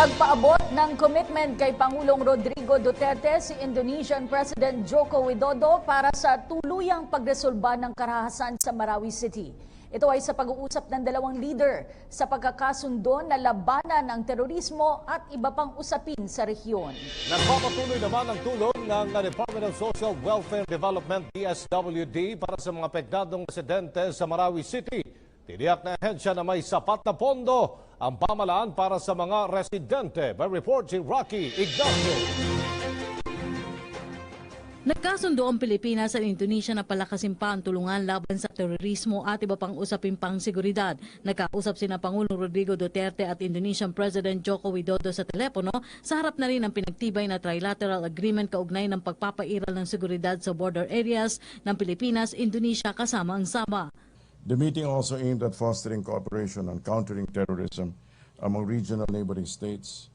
Nagpaabot ng commitment kay Pangulong Rodrigo Duterte si Indonesian President Joko Widodo para sa tuluyang pagresolba ng karahasan sa Marawi City. Ito ay sa pag-uusap ng dalawang leader sa pagkakasundo na labanan ng terorismo at iba pang usapin sa rehiyon. Nagpapatuloy naman ang tulong ng Department of Social Welfare Development DSWD para sa mga apektadong residente sa Marawi City. Tiniyak na ahensya na may sapat na pondo ang pamalaan para sa mga residente. By report si Rocky Ignacio. Nagkasundo ang Pilipinas at Indonesia na palakasin pa ang tulungan laban sa terorismo at iba pang usapin pang seguridad. Nagkausap sina Pangulong Rodrigo Duterte at Indonesian President Joko Widodo sa telepono sa harap na rin ang pinagtibay na trilateral agreement kaugnay ng pagpapairal ng seguridad sa border areas ng Pilipinas, Indonesia kasama ang Sabah. The meeting also aimed at fostering cooperation on countering terrorism among regional neighboring states,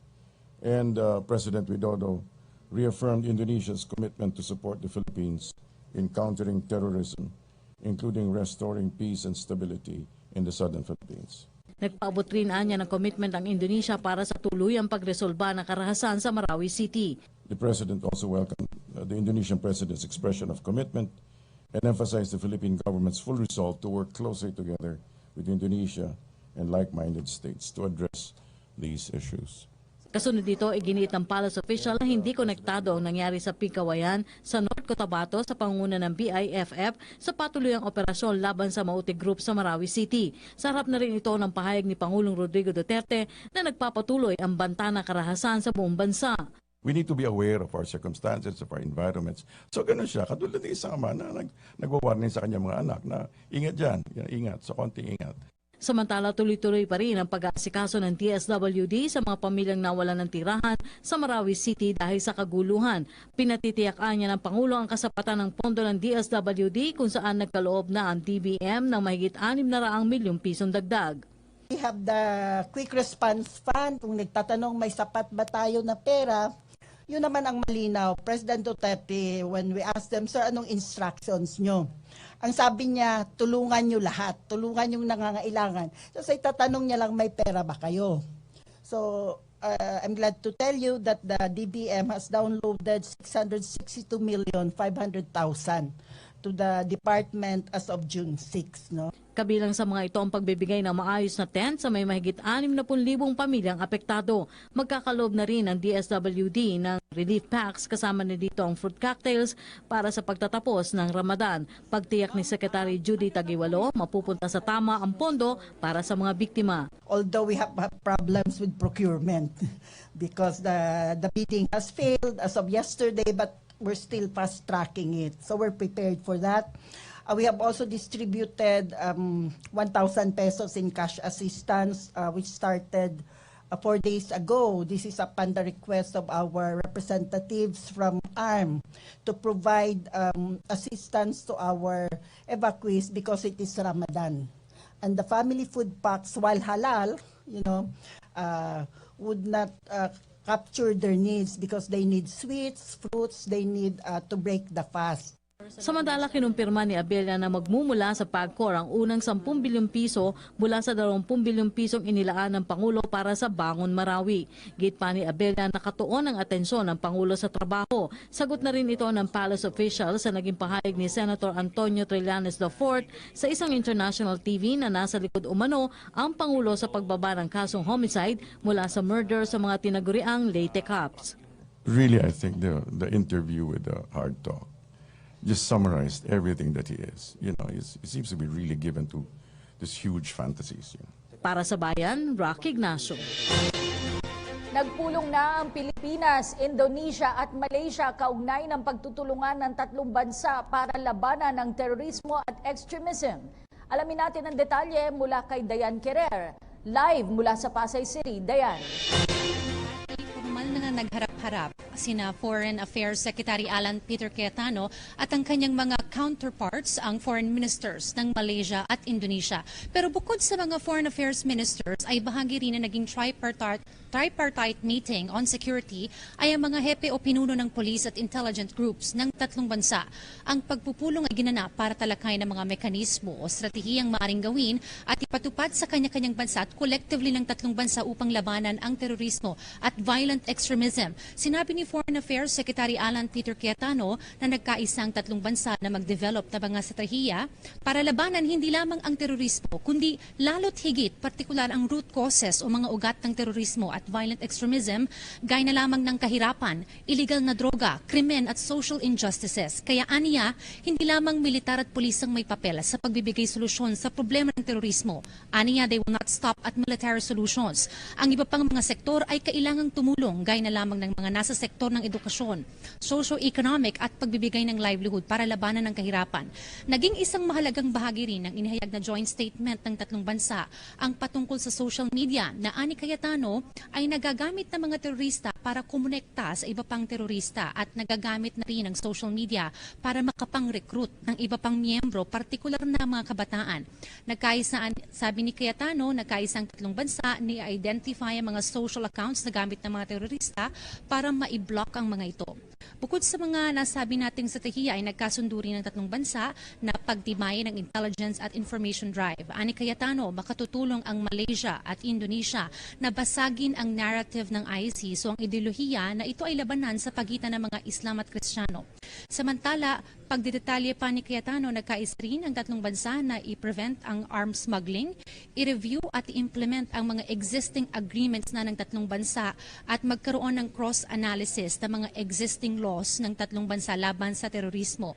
and President Widodo reaffirmed Indonesia's commitment to support the Philippines in countering terrorism, including restoring peace and stability in the southern Philippines. Nagpaabot rin niya ng commitment ang Indonesia para sa tuluyang pagresolba ng karahasan sa Marawi City. The President also welcomed the Indonesian President's expression of commitment and emphasized the Philippine government's full resolve to work closely together with Indonesia and like-minded states to address these issues. Kasunod dito, iginiit ng palace official na hindi konektado ang nangyari sa Pigcawayan sa North Cotabato sa pangunguna ng BIFF sa patuluyang operasyon laban sa Mautic Group sa Marawi City. Sa harap na rin ito ng pahayag ni Pangulong Rodrigo Duterte na nagpapatuloy ang banta na karahasan sa buong bansa. We need to be aware of our circumstances, of our environments. So ganun siya, katulad ng isang ama na nagwa-warning sa kanyang mga anak na ingat dyan, ingat, so konting ingat. Samantala, tuloy-tuloy pa rin ang pag-aasikaso ng DSWD sa mga pamilyang nawalan ng tirahan sa Marawi City dahil sa kaguluhan. Pinatitiyakan niya ng Pangulo ang kasapatan ng pondo ng DSWD kung saan nagkaloob na ang DBM ng mahigit 600 milyong pisong dagdag. We have the Quick Response Fund. Kung nagtatanong may sapat ba tayo na pera, yun naman ang malinaw. President Duterte, when we asked them, sir, anong instructions nyo? Ang sabi niya, tulungan nyo lahat. Tulungan yung nangangailangan. So, itatanong niya lang, may pera ba kayo? So, I'm glad to tell you that the DBM has downloaded 662,500,000 to the department as of June 6. No? Kabilang sa mga ito ang pagbibigay ng maayos na tent sa may mahigit 60,000 pamilyang apektado. Magkakaloob na rin ang DSWD ng relief packs kasama na dito ang fruit cocktails para sa pagtatapos ng Ramadan. Pagtiyak ni Secretary Judy Taguiwalo, mapupunta sa tama ang pondo para sa mga biktima. Although we have problems with procurement because the bidding has failed as of yesterday, but we're still fast tracking it. So we're prepared for that. We have also distributed 1,000 pesos in cash assistance, which started 4 days ago. This is upon the request of our representatives from ARM to provide assistance to our evacuees because it is Ramadan. And the family food packs, while halal, would not capture their needs because they need sweets, fruits, they need to break the fast. Samantala, kinumpirma ni Abella na magmumula sa PAGCOR ang unang 10 bilyong piso mula sa 20 bilyong pisong inilaan ng Pangulo para sa Bangon Marawi. Git pa ni Abella, nakatuon ang atensyon ng Pangulo sa trabaho. Sagot na rin ito ng palace official sa naging pahayag ni Senator Antonio Trillanes IV sa isang international TV na nasa likod umano ang Pangulo sa pagbaba ng kasong homicide mula sa murder sa mga tinaguriang Leyte cops. Really, I think the interview with the Hard Talk just summarized everything that he is. He seems to be really given to these huge fantasies. Para sa Bayan, Rocky Ignacio. Nagpulong na ang Pilipinas, Indonesia at Malaysia kaugnay ng pagtutulungan ng tatlong bansa para labanan ng terorismo at extremism. Alamin natin ang detalye mula kay Dayan Querer. Live mula sa Pasay City. Dayan. Formal na nagharap-harap sina Foreign Affairs Secretary Alan Peter Cayetano at ang kanyang mga counterparts, ang foreign ministers ng Malaysia at Indonesia. Pero bukod sa mga foreign affairs ministers ay bahagi rin na naging tripartite meeting on security ay ang mga hepe o pinuno ng police at intelligence groups ng tatlong bansa. Ang pagpupulong ay ginanap para talakayin ng mga mekanismo o stratehiyang maaring gawin at ipatupad sa kanya-kanyang bansa at collectively ng tatlong bansa upang labanan ang terorismo at violent extremism. Sinabi ni Foreign Affairs Secretary Alan Peter Cayetano na nagkaisang tatlong bansa na mag-develop na mga stratehiya para labanan hindi lamang ang terorismo kundi lalo't higit partikular ang root causes o mga ugat ng terorismo at violent extremism gaya na lamang ng kahirapan, illegal na droga, krimen at social injustices. Kaya aniya, hindi lamang militar at pulis ang may papel sa pagbibigay solusyon sa problema ng terorismo. Aniya, they will not stop at military solutions. Ang iba pang mga sektor ay kailangang tumulong gaya na lamang ng mga nasa sektor ng edukasyon, socio-economic at pagbibigay ng livelihood para labanan ng kahirapan. Naging isang mahalagang bahagi rin ng inihayag na joint statement ng tatlong bansa ang patungkol sa social media na ani Cayetano ay nagagamit ng mga terorista para kumonekta sa iba pang terorista at nagagamit na rin ang social media para makapang-recruit ng iba pang miyembro, partikular na mga kabataan. Nagkaisaan, sabi ni Cayetano, nagkaisang tatlong bansa ni identify ang mga social accounts na gamit ng mga terorista para ma-block ang mga ito. Bukod sa mga nasabi nating strategiya ay nagkasundo rin ng tatlong bansa na pagtibayin ng intelligence at information drive. Ani Cayetano, makatutulong ang Malaysia at Indonesia na basagin ang narrative ng ISIS o ang ideolohiya na ito ay labanan sa pagitan ng mga Islam at Kristiyano. Samantala, pagdidetalye pa ni Cayetano, nagkaisa rin ang tatlong bansa na i-prevent ang arms smuggling, i-review at i-implement ang mga existing agreements na ng tatlong bansa at magkaroon ng cross-analysis ng mga existing laws ng tatlong bansa laban sa terorismo.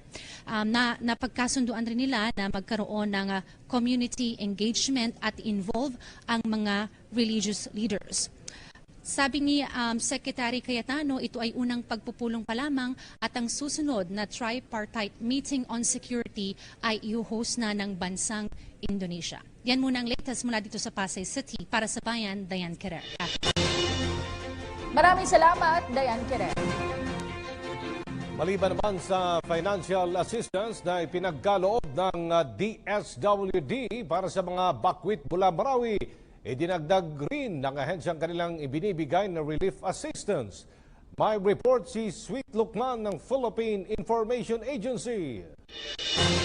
Napagkasunduan rin nila na magkaroon ng community engagement at involve ang mga religious leaders. Sabi ni Secretary Cayetano, ito ay unang pagpupulong pa lamang at ang susunod na tripartite meeting on security ay i-host na ng bansang Indonesia. Yan muna ang latest mula dito sa Pasay City. Para sa Bayan, Diane Querer. Maraming salamat, Diane Querer. Maliban naman sa financial assistance na ipinagkaloob ng DSWD para sa mga bakwit mula Marawi, idinagdag rin ng ahensyang kanilang ibinibigay na relief assistance. May report si Sweet Lukman ng Philippine Information Agency.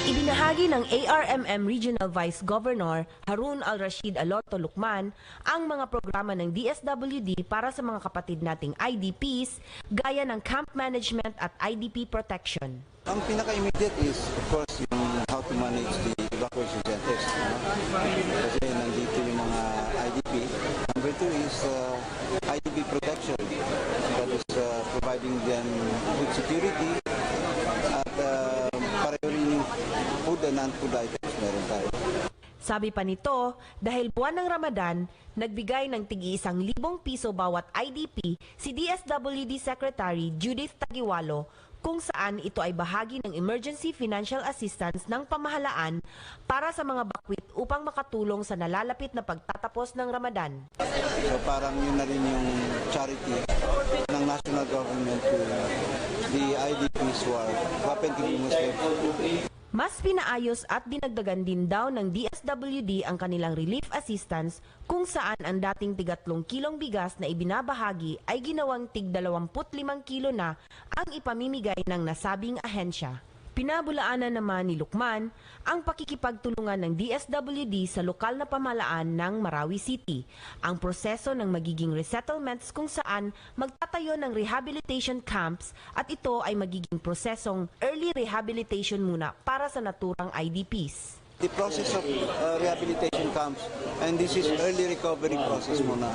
Ibinahagi ng ARMM Regional Vice Governor Harun Al-Rashid Aloto Lukman ang mga programa ng DSWD para sa mga kapatid nating IDPs gaya ng camp management at IDP protection. Ang pinaka-immediate is, of course, yung how to manage the evacuation centers. Kasi nandito yung mga IDP. Number two is IDP protection. That is providing them good security at pareho rin yung food and non-food items meron tayo. Sabi pa nito, dahil buwan ng Ramadan, nagbigay ng tig-1,000 piso bawat IDP si DSWD Secretary Judith Tagiwalo, kung saan ito ay bahagi ng emergency financial assistance ng pamahalaan para sa mga bakwit upang makatulong sa nalalapit na pagtatapos ng Ramadan. So parang yun na rin yung charity ng national government to the IDPs who happen to be Muslim. Mas pinaayos at dinagdagan din daw ng DSWD ang kanilang relief assistance kung saan ang dating tig 3 kilong bigas na ibinabahagi ay ginawang tig 25 kilo na ang ipamimigay ng nasabing ahensya. Pinabulaanan naman ni Lukman ang pakikipagtulungan ng DSWD sa lokal na pamahalaan ng Marawi City, ang proseso ng magiging resettlements kung saan magtatayo ng rehabilitation camps at ito ay magiging prosesong early rehabilitation muna para sa naturang IDPs. The process of rehabilitation camps, and this is early recovery process muna.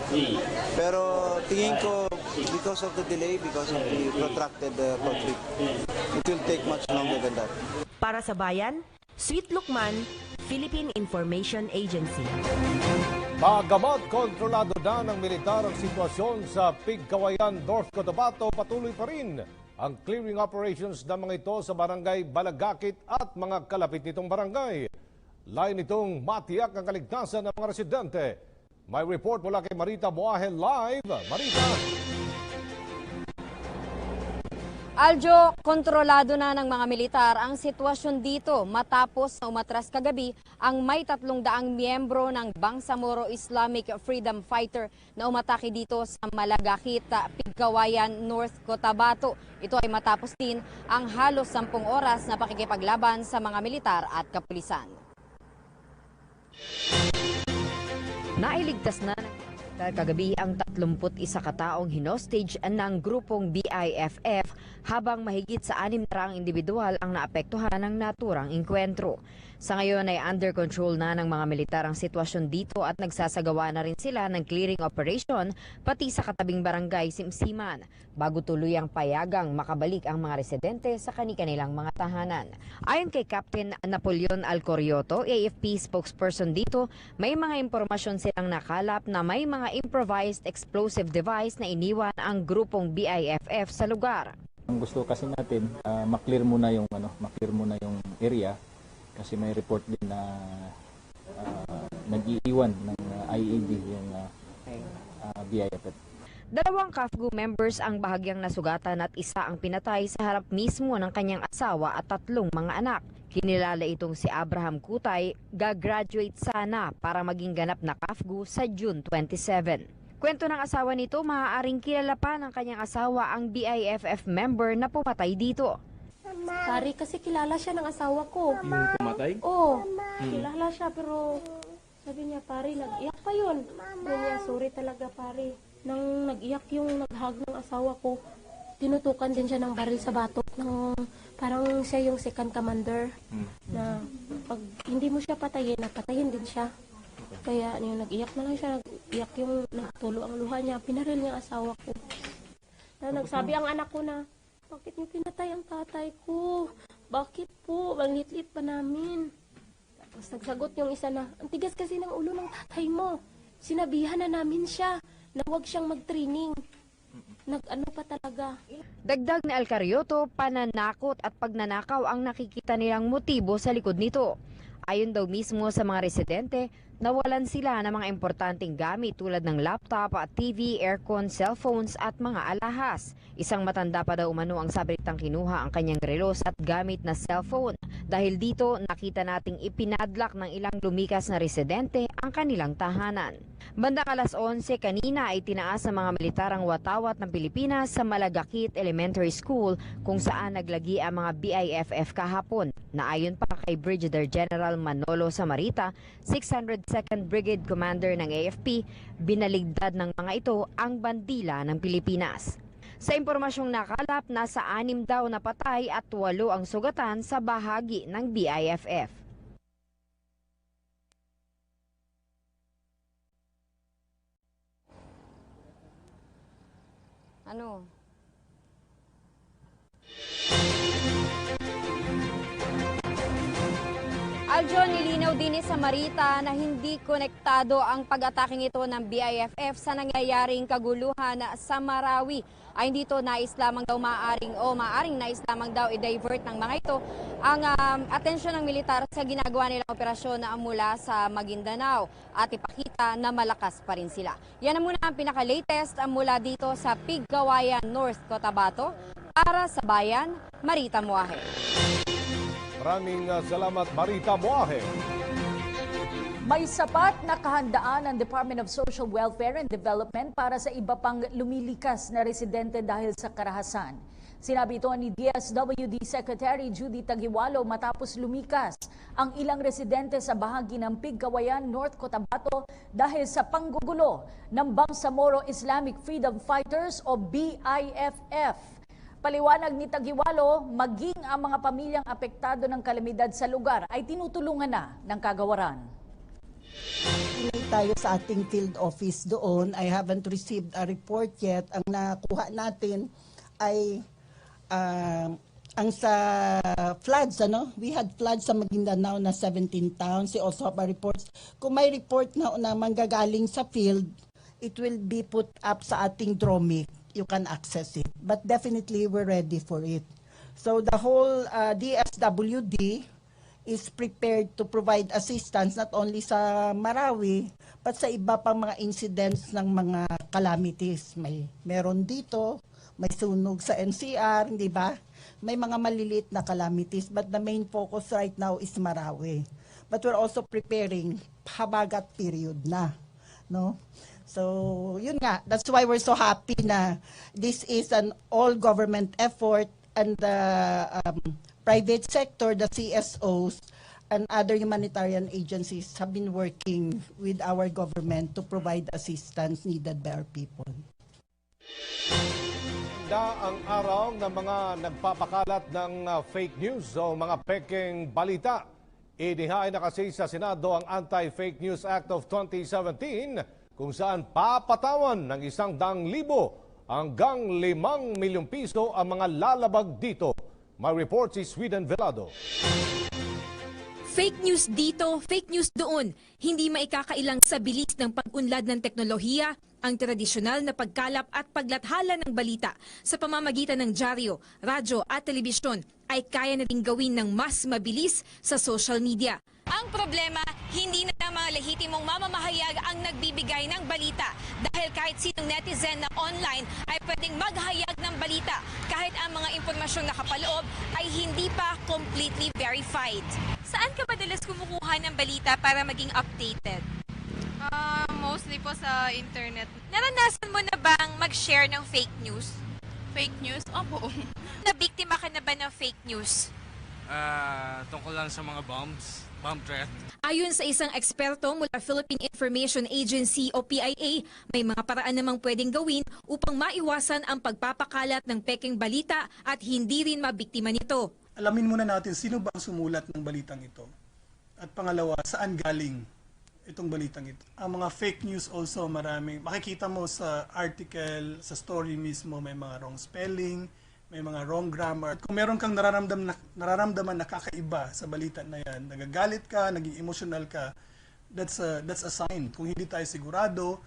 Pero tingin ko, because of the delay, because of the protracted conflict, it will take much longer than that. Para sa Bayan, Sweet Lukman, Philippine Information Agency. Bagamat kontrolado na ng militar ang sitwasyon sa Pigkawayan, North Cotabato, patuloy pa rin ang clearing operations ng mga ito sa barangay Balagakit at mga kalapit nitong barangay. Lain itong matiyak ang kaligtasan ng mga residente. May report mula kay Marita Boahel live. Marita! Aljo, kontrolado na ng mga militar ang sitwasyon dito matapos na umatras kagabi ang may 300 miyembro ng Bangsamoro Islamic Freedom Fighter na umatake dito sa Malagakit, Pigkawayan, North Cotabato. Ito ay matapos din ang halos 10 oras na pakikipaglaban sa mga militar at kapulisan. Nailigtas na kagabi ang 31 kataong hinostage ng grupong BIFF habang mahigit sa 600 individual ang naapektuhan ng naturang engkwentro. Sa ngayon ay under control na ng mga militar ang sitwasyon dito at nagsasagawa na rin sila ng clearing operation pati sa katabing barangay Simsiman bago tuluyang payagang makabalik ang mga residente sa kani-kanilang mga tahanan. Ayon kay Captain Napoleon Alcorioto, AFP spokesperson dito, may mga impormasyon silang nakalap na may mga improvised explosive device na iniwan ang grupong BIFF sa lugar. Ang gusto kasi natin maklear muna yung area kasi may report din na nag-iiwan ng IED yung BIFF. 2 CAFGU members ang bahagyang nasugatan at isa ang pinatay sa harap mismo ng kanyang asawa at 3 mga anak. Kinilala itong si Abraham Kutay, gagraduate sana para maging ganap na CAFGU sa June 27. Kwento ng asawa nito, maaaring kilala pa ng kanyang asawa ang BIFF member na pumatay dito. Pare, kasi kilala siya ng asawa ko. Yung pumatay? Oo, kilala siya pero sabi niya, pare, nag-iyak pa yun. Sabi niya, sorry talaga pare. Nang nag-iyak yung nag-hug ng asawa ko, tinutukan din siya ng baril sa batok. Parang siya yung second commander na pag hindi mo siya patayin, napatayin din siya. Kaya yung nag-iyak na lang siya, nag-iyak yung nagtulo ang luha niya, pinaril niya ang asawa ko. Na nagsabi ang anak ko na, bakit niyo pinatay ang tatay ko? Bakit po? Ang lit-lit pa namin. Tapos nagsagot yung isa na, ang tigas kasi ng ulo ng tatay mo. Sinabihan na namin siya na huwag siyang mag-training. Nag-ano pa talaga. Dagdag ni Alcarioto, pananakot at pagnanakaw ang nakikita nilang motibo sa likod nito. Ayon daw mismo sa mga residente, nawalan sila ng mga importanteng gamit tulad ng laptop, TV, aircon, cellphones at mga alahas. Isang matanda pa daw umano ang sabritang kinuha ang kanyang relos at gamit na cellphone. Dahil dito, nakita nating ipinadlock ng ilang lumikas na residente ang kanilang tahanan. Bandang alas 11 kanina ay tinaas ng mga militar ang watawat ng Pilipinas sa Malagakit Elementary School kung saan naglagi ang mga BIFF kahapon. Naayon pa kay Brigadier General Manolo Samarita, 602nd Brigade Commander ng AFP, binaligtad ng mga ito ang bandila ng Pilipinas. Sa impormasyong nakalap, nasa 6 daw na patay at 8 ang sugatan sa bahagi ng BIFF. Ano? Aljo, nilinaw din ni Samarita na hindi konektado ang pag-ataking ito ng BIFF sa nangyayaring kaguluhan sa Marawi. Ay dito nais lamang daw maaring nais lamang daw i-divert ng mga ito ang atensyon ng militar sa ginagawa nilang operasyon na mula sa Maguindanao at ipakita na malakas pa rin sila. Yan na muna ang pinaka-latest mula dito sa Pigkawayan, North Cotabato. Para sa Bayan, Marita Muahe. Maraming salamat, Marita Muahe. May sapat na kahandaan ng Department of Social Welfare and Development para sa iba pang lumilikas na residente dahil sa karahasan. Sinabi ito ni DSWD Secretary Judy Tagiwalo matapos lumikas ang ilang residente sa bahagi ng Pigkawayan, North Cotabato dahil sa panggugulo ng Bangsamoro Islamic Freedom Fighters o BIFF. Paliwanag ni Tagiwalo, maging ang mga pamilyang apektado ng kalamidad sa lugar ay tinutulungan na ng kagawaran. Tayo sa ating field office doon, I haven't received a report yet. Ang nakuha natin ay ang sa floods, we had floods sa Maguindanao na 17 towns. We also have a report. Kung may report na manggagaling sa field, it will be put up sa ating Dromic. You can access it. But definitely, we're ready for it. So the whole DSWD is prepared to provide assistance not only sa Marawi, but sa iba pang mga incidents ng mga calamities. Meron dito, may sunog sa NCR, di ba? May mga maliliit na calamities, but the main focus right now is Marawi. But we're also preparing habagat period na, no? So, yun nga, that's why we're so happy na this is an all-government effort, and the private sector, the CSOs, and other humanitarian agencies have been working with our government to provide assistance needed by our people. Ang araw ng mga nagpapakalat ng fake news o mga peking balita. Inihain na kasi sa Senado ang Anti-Fake News Act of 2017 kung saan papatawan ng 100,000 hanggang 5 milyong piso ang mga lalabag dito. May report si Sweden Velado. Fake news dito, fake news doon. Hindi maikakailang sa bilis ng pag-unlad ng teknolohiya ang tradisyonal na pagkalap at paglathala ng balita sa pamamagitan ng dyaryo, radyo at telebisyon ay kaya na rin gawin ng mas mabilis sa social media. Ang problema, hindi na mga lehitimong mamamahayag ang nagbibigay ng balita dahil kahit sinong netizen na online ay pwedeng maghayag ng balita kahit ang mga impormasyong nakapaloob ay hindi pa completely verified. Saan ka madalas kumukuha ng balita para maging updated? Mostly po sa internet. Naranasan mo na bang mag-share ng fake news? Fake news? Opo. Nabiktima ka na ba ng fake news? Tungkol lang sa mga bomb threat. Ayon sa isang eksperto mula Philippine Information Agency o PIA, may mga paraan namang pwedeng gawin upang maiwasan ang pagpapakalat ng pekeng balita at hindi rin mabiktima nito. Alamin muna natin sino ba ang sumulat ng balitang ito. At pangalawa, saan galing itong balitang ito. Ang mga fake news also maraming. Makikita mo sa article, sa story mismo, may mga wrong spelling, may mga wrong grammar. Kung meron kang nararamdaman na kakaiba sa balita na yan, nagagalit ka, naging emotional ka, that's a sign. Kung hindi tayo sigurado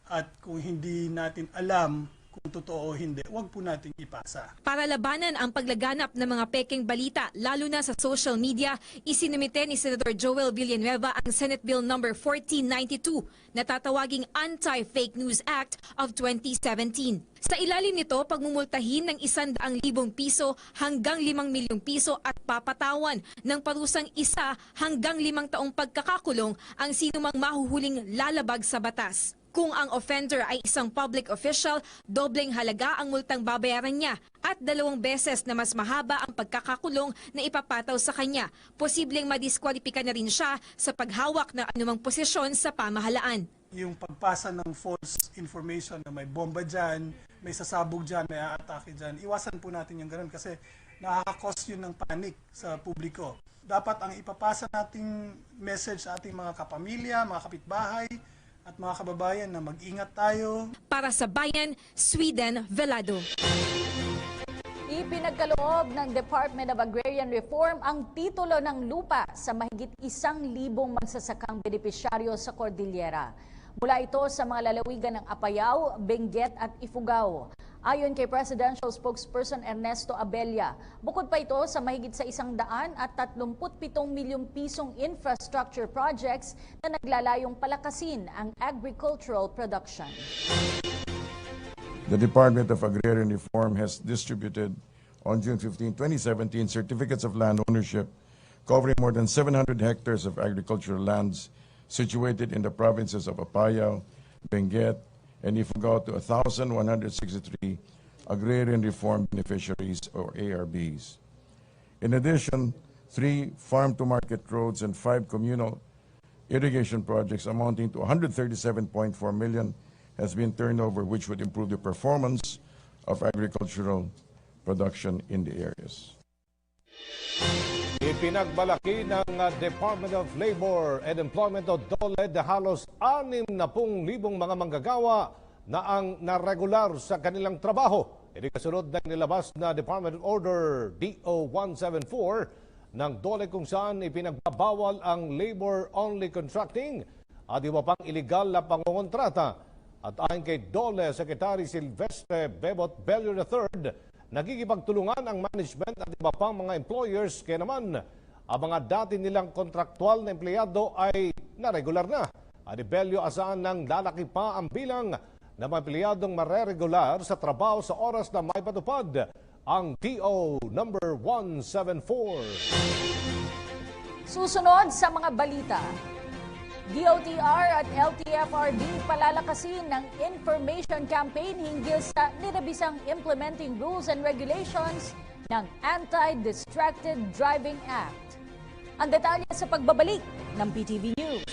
at kung hindi natin alam kung totoo o hindi, huwag po natin ipasa. Para labanan ang paglaganap ng mga pekeng balita, lalo na sa social media, isinumite ni Senator Joel Villanueva ang Senate Bill No. 1492 na tatawaging Anti-Fake News Act of 2017. Sa ilalim nito, pagmumultahin ng 100,000 piso hanggang 5 milyong piso at papatawan ng parusang 1 hanggang 5 taong pagkakakulong ang sinumang mahuhuling lalabag sa batas. Kung ang offender ay isang public official, dobleng halaga ang multang babayaran niya at 2 beses na mas mahaba ang pagkakakulong na ipapataw sa kanya. Posibleng madiskwalipika na rin siya sa paghawak ng anumang posisyon sa pamahalaan. Yung pagpasa ng false information na may bomba dyan, may sasabog dyan, may aatake dyan, iwasan po natin yung ganun kasi nakaka-cause yun ng panic sa publiko. Dapat ang ipapasa nating message sa ating mga kapamilya, mga kapitbahay, at mga kababayan na mag-ingat tayo. Para sa Bayan, Sweden Velado. Ipinagkaloob ng Department of Agrarian Reform ang titulo ng lupa sa mahigit 1,000 magsasakang benepisyaryo sa Cordillera. Mula ito sa mga lalawigan ng Apayao, Benguet at Ifugao. Ayon kay Presidential Spokesperson Ernesto Abella, bukod pa ito sa mahigit sa 137 milyong pisong infrastructure projects na naglalayong palakasin ang agricultural production. The Department of Agrarian Reform has distributed on June 15, 2017 certificates of land ownership covering more than 700 hectares of agricultural lands situated in the provinces of Apayao, Benguet, and Ifugao to 1,163 agrarian reform beneficiaries or ARBs. In addition, 3 farm-to-market roads and 5 communal irrigation projects amounting to 137.4 million has been turned over, which would improve the performance of agricultural production in the areas. Ipinagmalaki ng Department of Labor and Employment o DOLE na halos 60,000 mga manggagawa na ang naregular sa kanilang trabaho. Ito kasunod ng nilabas na Department Order DO 174 ng DOLE kung saan ipinagbabawal ang labor-only contracting at iba pang iligal na pangongontrata. At ayon kay DOLE Secretary Silvestre Bebot Bello III, nagkikipagtulungan ang management at iba pang mga employers kaya naman ang mga dati nilang kontraktual na empleyado ay naregular na. At Bello asahan ng lalaki pa ang bilang na mga empleyadong mareregular sa trabaho sa oras na may patupad ang TO number 174. Susunod sa mga balita. DOTR at LTFRB palalakasin ng information campaign hinggil sa nirabisang implementing rules and regulations ng Anti-Distracted Driving Act. Ang detalye sa pagbabalik ng PTV News.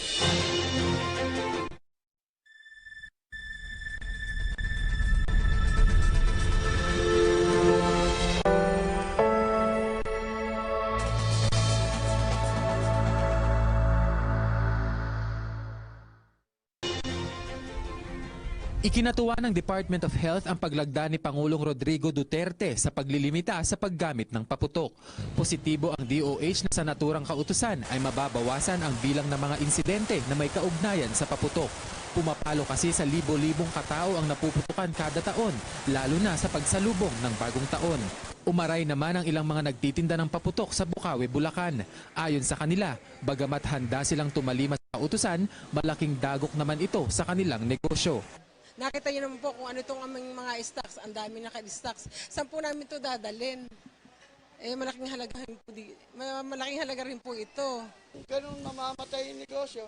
Ikinatuwa ng Department of Health ang paglagda ni Pangulong Rodrigo Duterte sa paglilimita sa paggamit ng paputok. Positibo ang DOH na sa naturang kautusan ay mababawasan ang bilang ng mga insidente na may kaugnayan sa paputok. Pumapalo kasi sa libo-libong katao ang napuputukan kada taon, lalo na sa pagsalubong ng bagong taon. Umaray naman ang ilang mga nagtitinda ng paputok sa Bukawi, Bulacan. Ayon sa kanila, bagamat handa silang tumalima sa kautusan, malaking dagok naman ito sa kanilang negosyo. Nakita niyo naman po kung ano itong aming mga stocks. Ang dami naka-stocks. Saan po namin ito dadalhin? Malaking halaga rin po ito. Ganun mamamatay yung negosyo,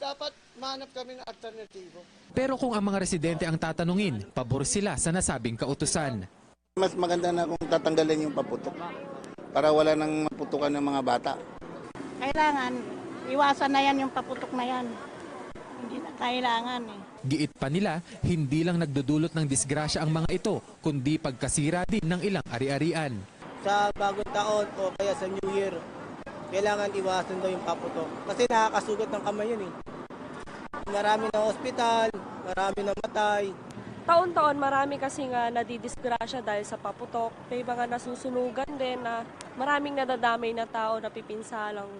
dapat mahanap kami ng alternatibo. Pero kung ang mga residente ang tatanungin, pabor sila sa nasabing kautusan. Mas maganda na kung tatanggalin yung paputok para wala nang maputukan ng mga bata. Kailangan, iwasan na yan yung paputok na yan. Hindi na kailangan eh. Giit pa nila, hindi lang nagdudulot ng disgrasya ang mga ito, kundi pagkasira din ng ilang ari-arian. Sa bagong taon o kaya sa New Year, kailangan iwasan daw yung paputok. Kasi nakakasugat ng kamay yun eh. Marami na ospital, marami na matay. Taon-taon marami kasi nga nadidisgrasya dahil sa paputok. May mga nasusunugan din na maraming nadadamay na tao na pipinsalang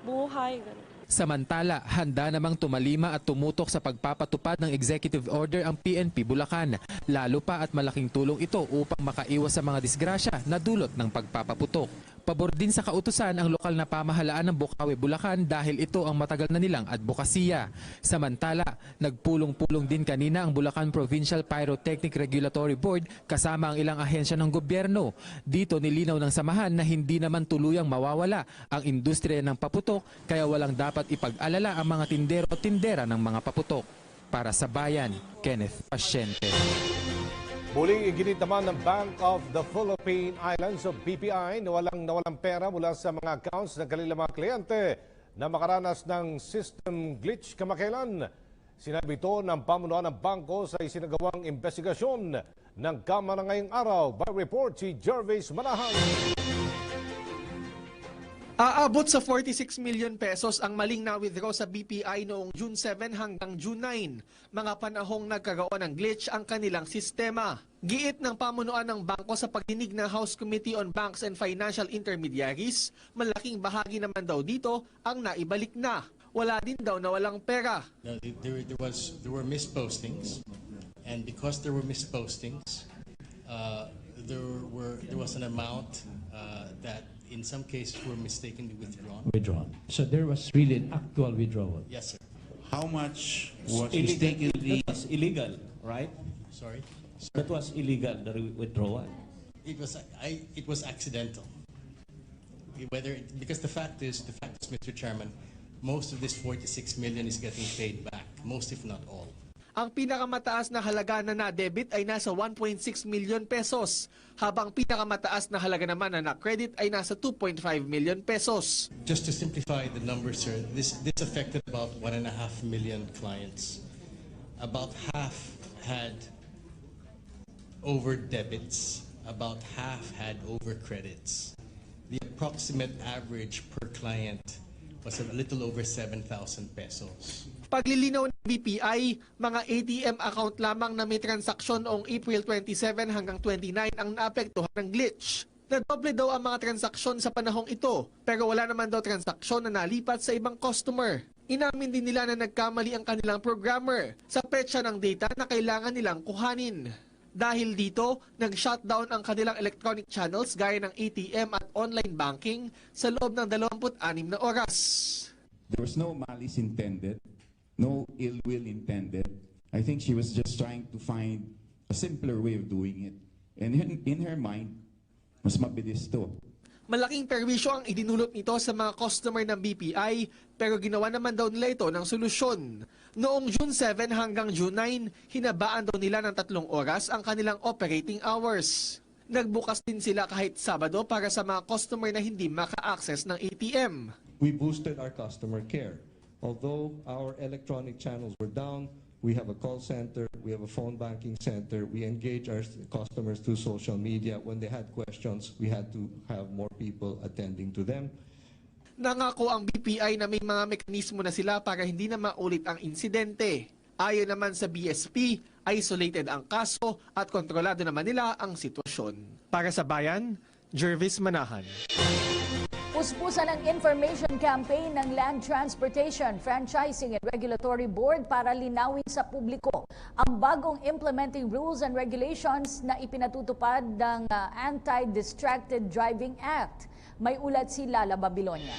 buhay. Ganun. Samantala, handa namang tumalima at tumutok sa pagpapatupad ng executive order ang PNP Bulacan. Lalo pa at malaking tulong ito upang makaiwas sa mga disgrasya na dulot ng pagpapaputok. Pabor din sa kautusan ang lokal na pamahalaan ng Bukawi, Bulacan dahil ito ang matagal na nilang advokasya. Samantala, nagpulong-pulong din kanina ang Bulacan Provincial Pyrotechnic Regulatory Board kasama ang ilang ahensya ng gobyerno. Dito nilinaw ng samahan na hindi naman tuluyang mawawala ang industriya ng paputok kaya walang dapat ipag-alala ang mga tindero o tindera ng mga paputok. Para sa Bayan, Kenneth Pasyente. Muling iginit naman ng Bank of the Philippine Islands o BPI na walang pera mula sa mga accounts ng kanilang mga kliyente na makaranas ng system glitch kamakailan. Sinabi ito ng pamunuan ng bangko sa isinagawang investigasyon ng Kamara ngayong araw. By report si Jervis Manahan. Aabot sa 46 million pesos ang maling na-withdraw sa BPI noong June 7 hanggang June 9. Mga panahong nagkaroon ng glitch ang kanilang sistema. Giit ng pamunuan ng bangko sa pagdinig ng House Committee on Banks and Financial Intermediaries, malaking bahagi naman daw dito ang naibalik na. Wala din daw na walang pera. There were mispostings, and because there were mispostings, there was an amount that in some cases were mistakenly withdrawn. So there was really an actual withdrawal. Yes, sir. How much was mistakenly? That was illegal, right? Sorry? That was illegal, the withdrawal. It was accidental. Because the fact is, Mr. Chairman, most of this 46 million is getting paid back, most if not all. Ang pinakamataas na halaga na na-debit ay nasa 1.6 million pesos, habang pinakamataas na halaga naman na na-credit ay nasa 2.5 million pesos. Just to simplify the numbers, sir, this affected about 1.5 million clients. About half had over debits, about half had over credits. The approximate average per client was a little over 7,000 pesos. Paglilinaw ng BPI, mga ATM account lamang na may transaksyon noong April 27 hanggang 29 ang naapektuhan ng glitch. Nadoble daw ang mga transaksyon sa panahong ito, pero wala naman daw transaksyon na nalipat sa ibang customer. Inamin din nila na nagkamali ang kanilang programmer sa petsa ng data na kailangan nilang kuhanin. Dahil dito, nag-shutdown ang kanilang electronic channels gaya ng ATM at online banking sa loob ng 26 na oras. There was no malice intended, no ill will intended, I think she was just trying to find a simpler way of doing it. And in her mind, mas mabilis to. Malaking perwisyo ang idinulot nito sa mga customer ng BPI pero ginawa naman daw nila ito ng solusyon. Noong June 7 hanggang June 9, hinabaan daw nila ng 3 oras ang kanilang operating hours. Nagbukas din sila kahit Sabado para sa mga customer na hindi maka-access ng ATM. We boosted our customer care. Although our electronic channels were down, we have a call center, we have a phone banking center, we engage our customers through social media. When they had questions, we had to have more people attending to them. Nangako ang BPI na may mga mekanismo na sila para hindi na maulit ang insidente. Ayon naman sa BSP, isolated ang kaso at kontrolado naman nila ang sitwasyon. Para sa Bayan, Jervis Manahan. Puspusan ang information campaign ng Land Transportation, Franchising and Regulatory Board para linawin sa publiko ang bagong implementing rules and regulations na ipinatutupad ng Anti-Distracted Driving Act. May ulat si Lala Babilonia.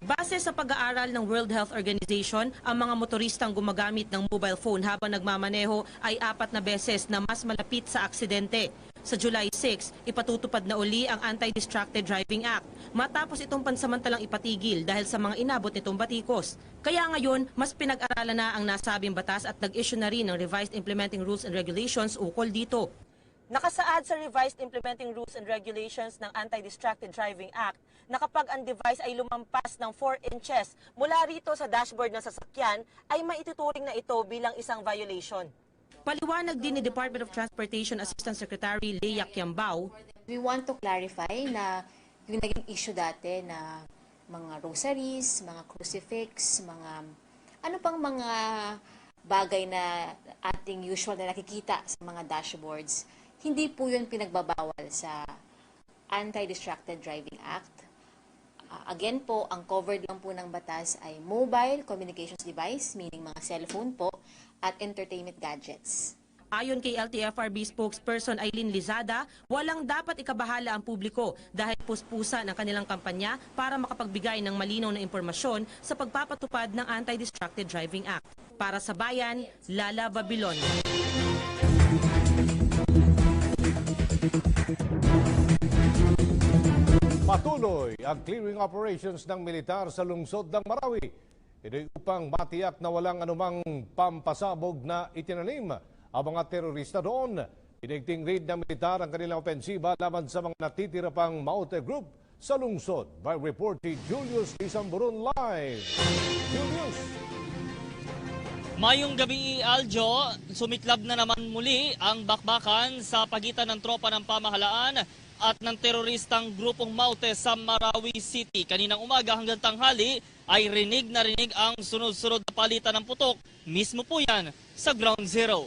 Base sa pag-aaral ng World Health Organization, ang mga motoristang gumagamit ng mobile phone habang nagmamaneho ay 4 na beses na mas malapit sa aksidente. Sa July 6, ipatutupad na uli ang Anti-Distracted Driving Act matapos itong pansamantalang ipatigil dahil sa mga inabot nitong batikos. Kaya ngayon, mas pinag-aralan na ang nasabing batas at nag-issue na rin ng Revised Implementing Rules and Regulations ukol dito. Nakasaad sa Revised Implementing Rules and Regulations ng Anti-Distracted Driving Act na kapag ang device ay lumampas ng 4 inches mula rito sa dashboard ng sasakyan ay maituturing na ito bilang isang violation. Paliwanag din ni Department of Transportation Assistant Secretary Leia Kiambao. We want to clarify na yung naging issue dati na mga rosaries, mga crucifix, mga ano pang mga bagay na ating usual na nakikita sa mga dashboards, hindi po yun pinagbabawal sa Anti-Distracted Driving Act. Again po, ang covered lang po ng batas ay mobile communications device, meaning mga cellphone po, at entertainment gadgets. Ayon kay LTFRB spokesperson Aileen Lizada, walang dapat ikabahala ang publiko dahil puspusa ng kanilang kampanya para makapagbigay ng malinaw na impormasyon sa pagpapatupad ng Anti-Distracted Driving Act. Para sa Bayan, Lala Babilonia. Patuloy ang clearing operations ng militar sa lungsod ng Marawi. Ito'y upang matiyak na walang anumang pampasabog na itinanim ang mga terorista doon. Pinigting raid ng militar ang kanilang opensiba laban sa mga natitira pang Maute Group sa lungsod. By report si Julius Isamburun live. Julius! Mayong gabi, Aljo, sumiklab na naman muli ang bakbakan sa pagitan ng tropa ng pamahalaan at ng teroristang grupong Maute sa Marawi City. Kaninang umaga hanggang tanghali ay rinig na rinig ang sunod-sunod na palitan ng putok. Mismo po yan sa Ground Zero.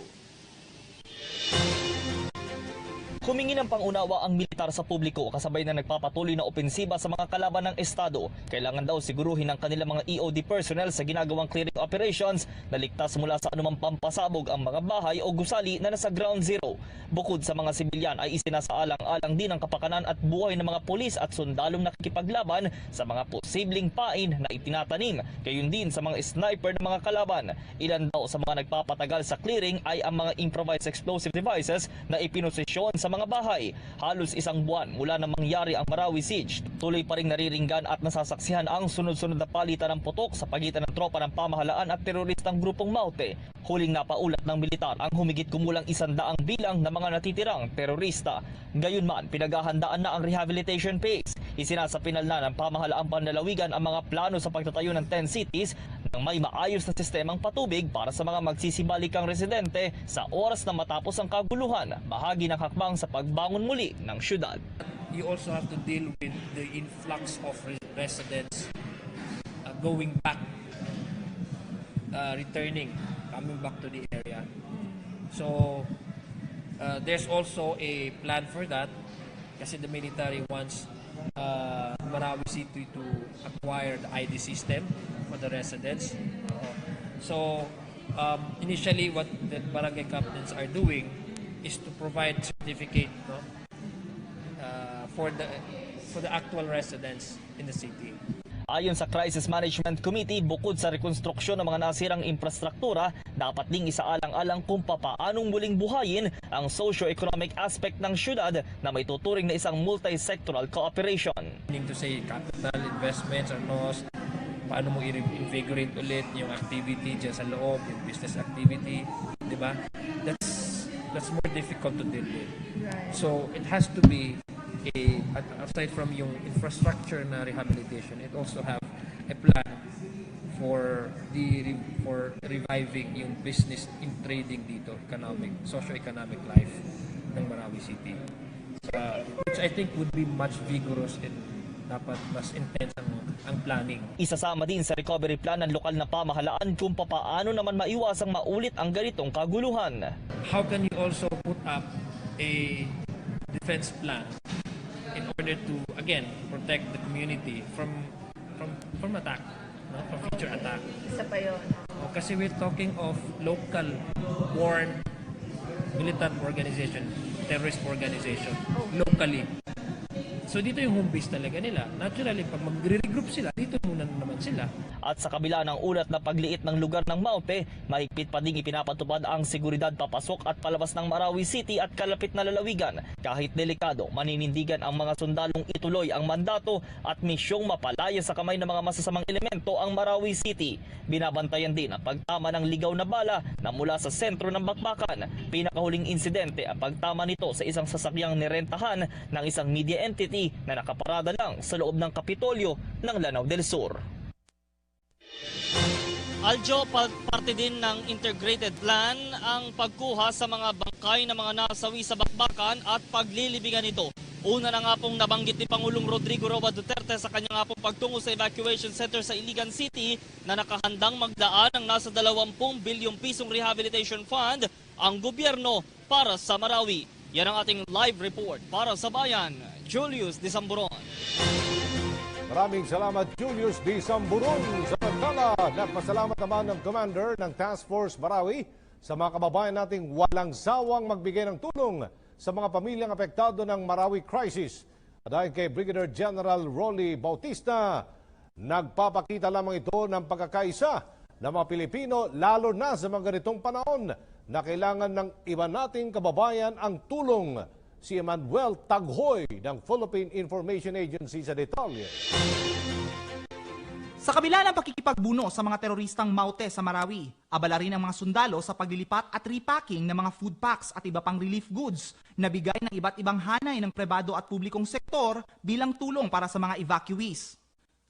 Humingi ng pangunawa ang militar sa publiko kasabay na nagpapatuloy na opensiba sa mga kalaban ng Estado. Kailangan daw siguruhin ng kanilang mga EOD personnel sa ginagawang clearing operations na ligtas mula sa anumang pampasabog ang mga bahay o gusali na nasa Ground Zero. Bukod sa mga sibilyan ay isinasaalang-alang din ang kapakanan at buhay ng mga pulis at sundalong nakikipaglaban sa mga posibleng pain na itinatanim. Gayon din sa mga sniper ng mga kalaban. Ilan daw sa mga nagpapatagal sa clearing ay ang mga improvised explosive devices na ipinosisyon sa mga bahay. Halos isang buwan mula na mangyari ang Marawi Siege, tuloy pa ring nariringgan at nasasaksihan ang sunod-sunod na palitan ng putok sa pagitan ng tropa ng pamahalaan at teroristang grupong Maute. Huling napaulat ng militar ang humigit kumulang 100 bilang ng mga natitirang terorista. Gayunman, pinaghahandaan na ang rehabilitation phase. Isinasapinal na ng pamahalaang panlalawigan ang mga plano sa pagtatayo ng 10 cities nang may maayos na sistemang patubig para sa mga magsisibalikang residente sa oras na matapos ang kaguluhan, bahagi ng hakbang sa pagbangon muli ng syudad. You also have to deal with the influx of residents going back, returning, coming back to the area. So there's also a plan for that kasi the military wants Marawi City to acquire the ID system for the residents. So initially what the barangay captains are doing is to provide certificate for the actual residents in the city. Ayon sa Crisis Management Committee, bukod sa rekonstruksyon ng mga nasirang infrastruktura, dapat ding isaalang-alang kung papaanong muling buhayin ang socio-economic aspect ng syudad na may tuturing na isang multi-sectoral cooperation. Meaning to say, capital investments or NOS, paano mo i-invigorate ulit yung activity dyan sa loob, yung business activity, di ba? That's more difficult to deal with. So it has to be aside from yung infrastructure na rehabilitation, it also have a plan for reviving yung business in trading dito, socio-economic life ng Marawi City. Which I think would be much vigorous and dapat mas intense ang planning. Isasama din sa recovery plan ng lokal na pamahalaan kung papaano naman maiwasang maulit ang ganitong kaguluhan. How can you also put up a defense plan in order to, again, protect the community from attack, no? From future attack? Isa pa yun. Kasi we're talking of local born militant organization, terrorist organization, locally. So dito yung home base talaga nila. Naturally, pag magre-regroup sila, dito muna naman sila. At sa kabila ng ulat na pagliit ng lugar ng Maupe, mahigpit pa ding ipinapatupad ang seguridad papasok at palabas ng Marawi City at kalapit na lalawigan. Kahit delikado, maninindigan ang mga sundalong ituloy ang mandato at misyong mapalaya sa kamay ng mga masasamang elemento ang Marawi City. Binabantayan din ang pagtama ng ligaw na bala na mula sa sentro ng bakbakan. Pinakahuling insidente ang pagtama nito sa isang sasakyang nirentahan ng isang media entity na nakaparada lang sa loob ng Kapitolyo ng Lanao del Sur. Aljo, parte din ng integrated plan ang pagkuha sa mga bangkay ng mga nasawi sa bakbakan at paglilibigan nito. Una na nga pong nabanggit ni Pangulong Rodrigo Roa Duterte sa kanya nga pong pagtungo sa evacuation center sa Iligan City na nakahandang magdaan ng nasa 20 bilyong pisong rehabilitation fund ang gobyerno para sa Marawi. Yan ang ating live report para sa Bayan, Julius D. Samburon. Maraming salamat Julius D. Samburon. Samantala, nagpasalamat naman ng Commander ng Task Force Marawi sa mga kababayan nating walang sawang magbigay ng tulong sa mga pamilyang apektado ng Marawi crisis. Dahil kay Brigadier General Rolly Bautista, nagpapakita lamang ito ng pagkakaisa ng mga Pilipino lalo na sa mga ganitong panahon na kailangan ng iba nating kababayan ang tulong. Si Emmanuel Taghoy ng Philippine Information Agency sa detalye. Sa kabila ng pakikipagbuno sa mga teroristang Maute sa Marawi, abala rin ang mga sundalo sa paglilipat at repacking ng mga food packs at iba pang relief goods na bigay ng iba't ibang hanay ng pribado at publikong sektor bilang tulong para sa mga evacuees.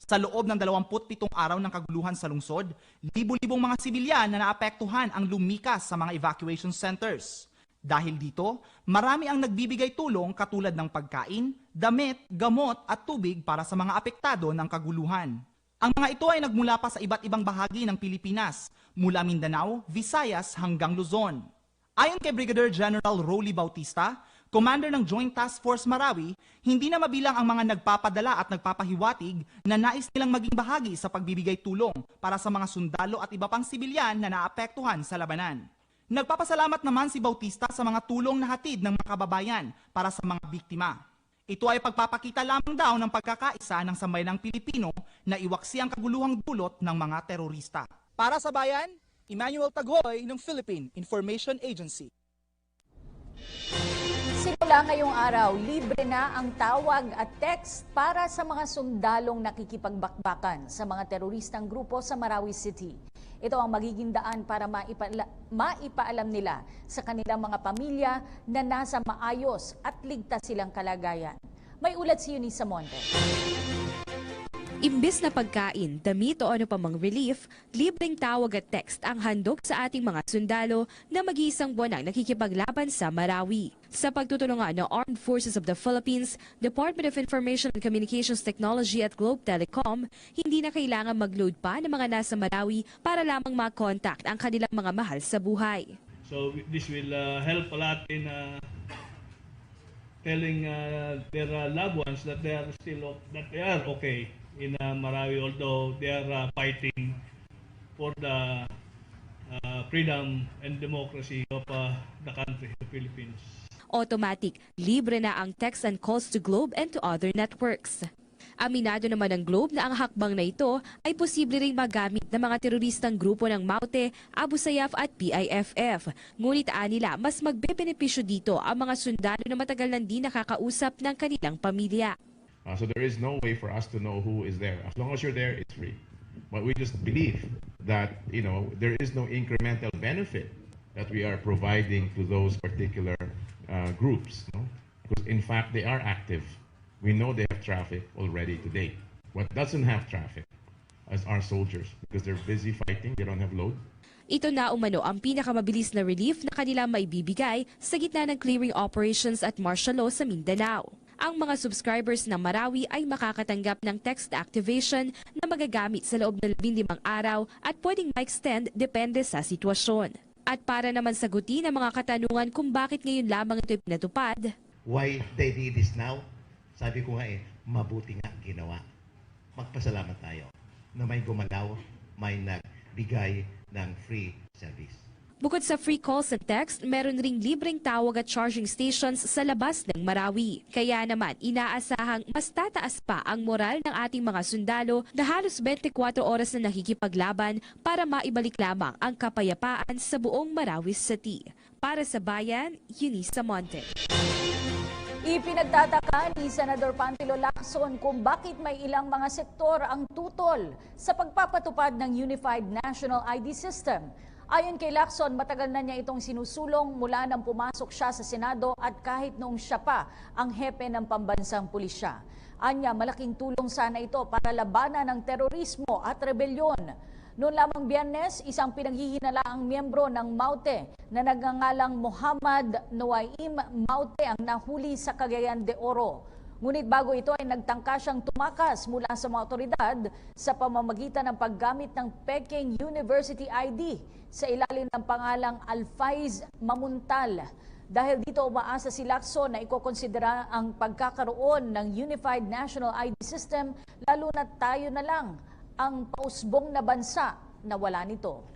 Sa loob ng 27 araw ng kaguluhan sa lungsod, libu-libong mga sibilyan na naapektuhan ang lumikas sa mga evacuation centers. Dahil dito, marami ang nagbibigay tulong katulad ng pagkain, damit, gamot at tubig para sa mga apektado ng kaguluhan. Ang mga ito ay nagmula pa sa iba't ibang bahagi ng Pilipinas, mula Mindanao, Visayas hanggang Luzon. Ayon kay Brigadier General Rolly Bautista, Commander ng Joint Task Force Marawi, hindi na mabilang ang mga nagpapadala at nagpapahiwatig na nais nilang maging bahagi sa pagbibigay tulong para sa mga sundalo at iba pang sibilyan na naapektuhan sa labanan. Nagpapasalamat naman si Bautista sa mga tulong na hatid ng mga kababayan para sa mga biktima. Ito ay pagpapakita lamang daw ng pagkakaisa ng sambayanang Pilipino na iwaksi ang kaguluhang dulot ng mga terorista. Para sa Bayan, Emmanuel Taghoy ng Philippine Information Agency. Simula ngayong araw, libre na ang tawag at text para sa mga sundalong nakikipagbakbakan sa mga teroristang grupo sa Marawi City. Ito ang magiging daan para maipaalam nila sa kanilang mga pamilya na nasa maayos at ligtas silang kalagayan. May ulat si Eunice Monte. Imbis na pagkain, damit o ano pa mang relief, libreng tawag at text ang handog sa ating mga sundalo na mag-iisang buwan ang nakikipaglaban sa Marawi. Sa pagtutulungan ng Armed Forces of the Philippines, Department of Information and Communications Technology at Globe Telecom, hindi na kailangan mag-load pa ng mga nasa Marawi para lamang ma-contact ang kanilang mga mahal sa buhay. So this will help a lot in telling their loved ones that they are okay in Marawi, although they are fighting for the freedom and democracy of the country, the Philippines. Automatic, libre na ang text and calls to Globe and to other networks. Aminado naman ng Globe na ang hakbang na ito ay posible ring magamit ng mga teroristang grupo ng Maute, Abu Sayyaf at PIFF. Ngunit nila mas magbebenepisyo dito ang mga sundalo na matagal nang di nakakausap ng kanilang pamilya. So there is no way for us to know who is there. As long as you're there, it's free. But we just believe that, there is no incremental benefit that we are providing to those particular groups. No? Because in fact, they are active. We know they have traffic already today. What doesn't have traffic as our soldiers because they're busy fighting, they don't have load. Ito na umano ang pinakamabilis na relief na kanila maibibigay sa gitna ng clearing operations at martial law sa Mindanao. Ang mga subscribers ng Marawi ay makakatanggap ng text activation na magagamit sa loob ng 15 araw at pwedeng ma-extend depende sa sitwasyon. At para naman sagutin ang mga katanungan kung bakit ngayon lamang ito pinatupad, why they did this now? Sabi ko nga mabuti nga ginawa. Magpasalamat tayo na may gumalaw, may nagbigay ng free service. Bukod sa free calls and text, meron ring libreng tawag at charging stations sa labas ng Marawi. Kaya naman, inaasahang mas tataas pa ang moral ng ating mga sundalo na halos 24 oras na nakikipaglaban para maibalik lamang ang kapayapaan sa buong Marawi City. Para sa Bayan, Eunice Monte. Ipinagtataka ni Senador Pantilo Lacson kung bakit may ilang mga sektor ang tutol sa pagpapatupad ng Unified National ID System. Ayon kay Lacson, matagal na niya itong sinusulong mula nang pumasok siya sa Senado at kahit noong siya pa ang hepe ng pambansang pulisya. Anya, malaking tulong sana ito para labanan ng terorismo at rebelyon. Noon lamang Biyernes, isang pinaghihinalaang miyembro ng Maute na nagngangalang Muhammad Nuaim Maute ang nahuli sa Cagayan de Oro. Ngunit bago ito ay nagtangka siyang tumakas mula sa mga otoridad sa pamamagitan ng paggamit ng Peking University ID sa ilalim ng pangalang Alfaiz Mamuntal. Dahil dito umaasa si Lacson na ikokonsidera ang pagkakaroon ng Unified National ID System lalo na tayo na lang ang pausbong na bansa na wala nito.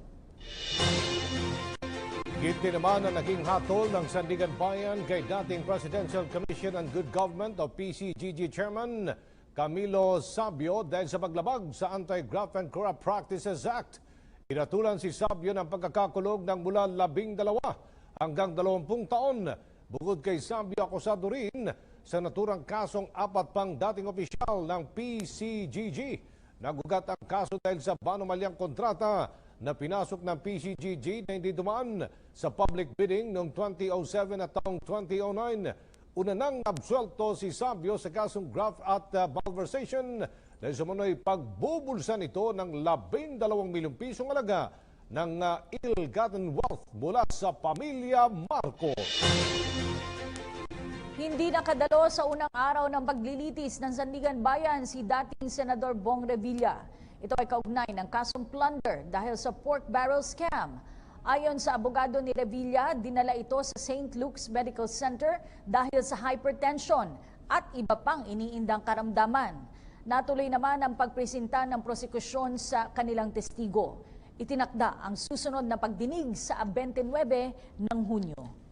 Ginti naman ang naging hatol ng Sandigan Bayan kay dating Presidential Commission on Good Government o PCGG Chairman Camilo Sabio dahil sa paglabag sa Anti-Graft and Corrupt Practices Act. Inatulan si Sabio ng pagkakakulog ng mula 12 hanggang 20 taon. Bukod kay Sabio, akusado rin sa naturang kasong 4 pang dating opisyal ng PCGG. Nagugat ang kaso dahil sa banumalyang kontrata na pinasok ng PCGG na hindi dumaan sa public bidding noong 2007 at taong 2009. Una nang absuelto si Sabio sa kasong graft at malversation dahil sa manoy pagbubulsan ito ng 12 milyong pisong halaga ng ill-gotten wealth mula sa pamilya Marcos. Hindi nakadalo sa unang araw ng paglilitis ng Sandigan Bayan si dating Senador Bong Revilla. Ito ay kaugnay ng kasong plunder dahil sa pork barrel scam. Ayon sa abogado ni Revilla, dinala ito sa St. Luke's Medical Center dahil sa hypertension at iba pang iniindang karamdaman. Natuloy naman ang pagpresenta ng prosekusyon sa kanilang testigo. Itinakda ang susunod na pagdinig sa 29 ng Hunyo.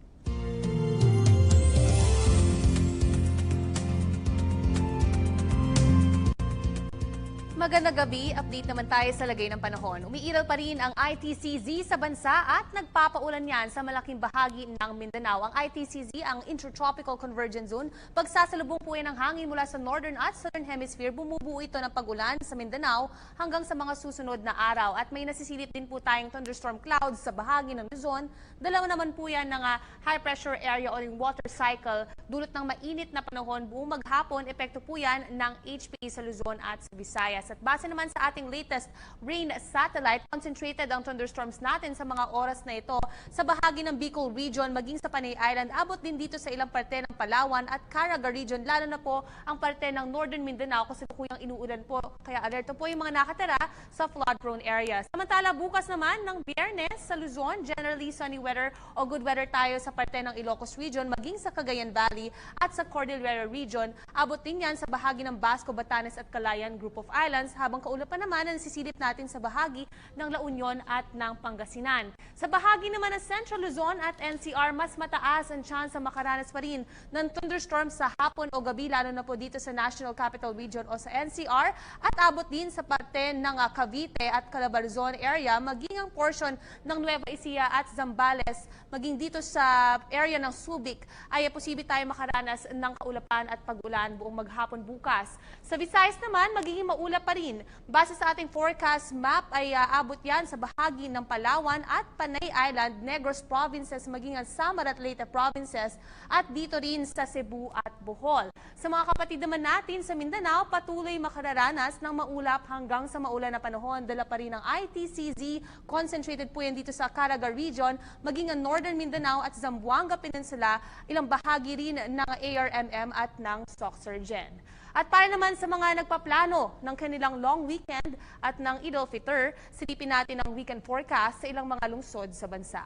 Magandang gabi, update naman tayo sa lagay ng panahon. Umiiral pa rin ang ITCZ sa bansa at nagpapaulan yan sa malaking bahagi ng Mindanao. Ang ITCZ, ang Intertropical Convergence Zone, pagsasalubong po yan ng hangin mula sa Northern at Southern Hemisphere, bumubuo ito ng pag-ulan sa Mindanao hanggang sa mga susunod na araw. At may nasisilip din po tayong thunderstorm clouds sa bahagi ng Luzon. Dalawa naman po yan ng high pressure area o yung water cycle, dulot ng mainit na panahon buong maghapon. Epekto po yan ng HPA sa Luzon at sa Visayas. At base naman sa ating latest rain satellite, concentrated ang thunderstorms natin sa mga oras na ito sa bahagi ng Bicol Region, maging sa Panay Island, abot din dito sa ilang parte ng Palawan at Caraga Region, lalo na po ang parte ng Northern Mindanao kasi kuyang inuulan po. Kaya alerto po yung mga nakatira sa flood-prone areas. Samantala, bukas naman ng Biyernes sa Luzon, generally sunny weather o good weather tayo sa parte ng Ilocos Region, maging sa Cagayan Valley at sa Cordillera Region. Abot din yan sa bahagi ng Basco, Batanes at Calayan Group of Islands. province, habang kaulap pa naman ang nasisilip natin sa bahagi ng La Union at ng Pangasinan. Sa bahagi naman ng Central Luzon at NCR, mas mataas ang chance na makaranas pa rin ng thunderstorm sa hapon o gabi, lalo na po dito sa National Capital Region o sa NCR, at abot din sa parte ng Cavite at Calabarzon area, maging ang portion ng Nueva Ecija at Zambales, maging dito sa area ng Subic, ay posible tayo makaranas ng kaulapan at pag-ulan buong maghapon bukas. Sa Visayas naman, magiging maulap pa rin. Base sa ating forecast map, ay abot yan sa bahagi ng Palawan at Panay Island, Negros Provinces, maging ang Samar at Leyte Provinces, at dito rin sa Cebu at Bohol. Sa mga kapatid naman natin sa Mindanao, patuloy makararanas ng maulap hanggang sa maulan na panahon. Dala pa rin ng ITCZ, concentrated po yan dito sa Caraga Region, maging ang Northern Mindanao at Zamboanga Peninsula, ilang bahagi rin ng ARMM at ng Soxergen. At para naman sa mga nagpaplano ng kanilang long weekend at ng Eid al-Fitr, silipin natin ang weekend forecast sa ilang mga lungsod sa bansa.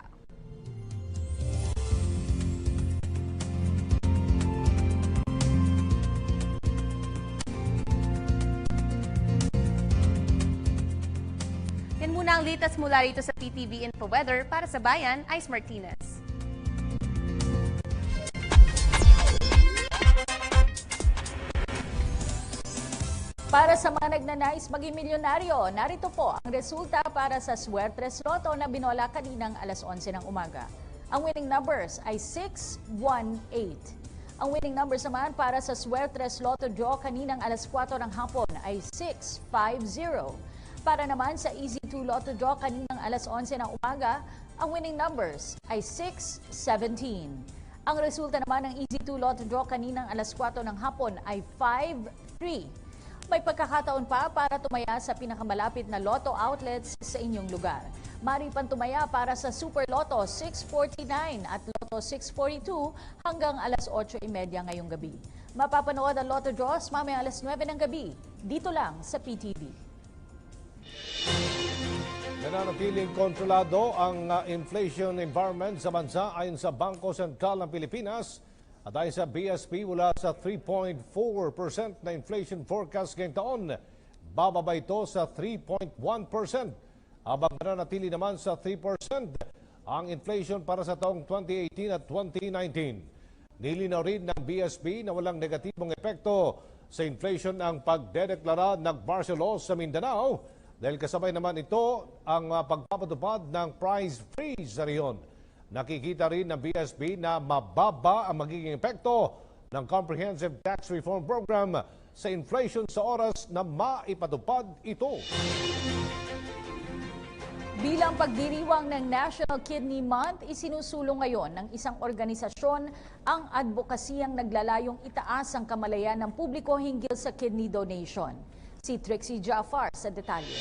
Yan muna ang latest mula rito sa PTV Info Weather. Para sa Bayan, Ice Martinez. Para sa mga nagnanais maging milyonaryo, narito po ang resulta para sa Suertes Lotto na binola kaninang alas 11 ng umaga. Ang winning numbers ay 618. Ang winning numbers naman para sa Suertes Lotto Draw kaninang alas 4 ng hapon ay 650. Para naman sa Easy 2 Lotto Draw kaninang alas 11 ng umaga, ang winning numbers ay 617. Ang resulta naman ng Easy 2 Lotto Draw kaninang alas 4 ng hapon ay 53. May pagkakataon pa para tumaya sa pinakamalapit na Lotto outlets sa inyong lugar. Mari pang tumaya para sa Super Lotto 649 at Lotto 642 hanggang alas 8:30 ngayong gabi. Mapapanood ang Lotto Draws mamaya alas 9 ng gabi, dito lang sa PTV. Nananatiling kontrolado ang inflation environment sa bansa ayon sa Bangko Sentral ng Pilipinas. At ayon sa BSP, mula sa 3.4% na inflation forecast ngayong taon, bababa ito sa 3.1%. Habang nananatili naman sa 3% ang inflation para sa taong 2018 at 2019. Nilinaw rin ng BSP na walang negatibong epekto sa inflation ang pagdedeklara ng martial law sa Mindanao dahil kasabay naman ito ang pagpapatupad ng price freeze sa riyon. Nakikita rin ng BSP na mababa ang magiging epekto ng Comprehensive Tax Reform Program sa inflation sa oras na maipatupad ito. Bilang pagdiriwang ng National Kidney Month, isinusulong ngayon ng isang organisasyon ang advokasiyang naglalayong itaas ang kamalayan ng publiko hinggil sa kidney donation. Si Trixie Jaffar sa detalye.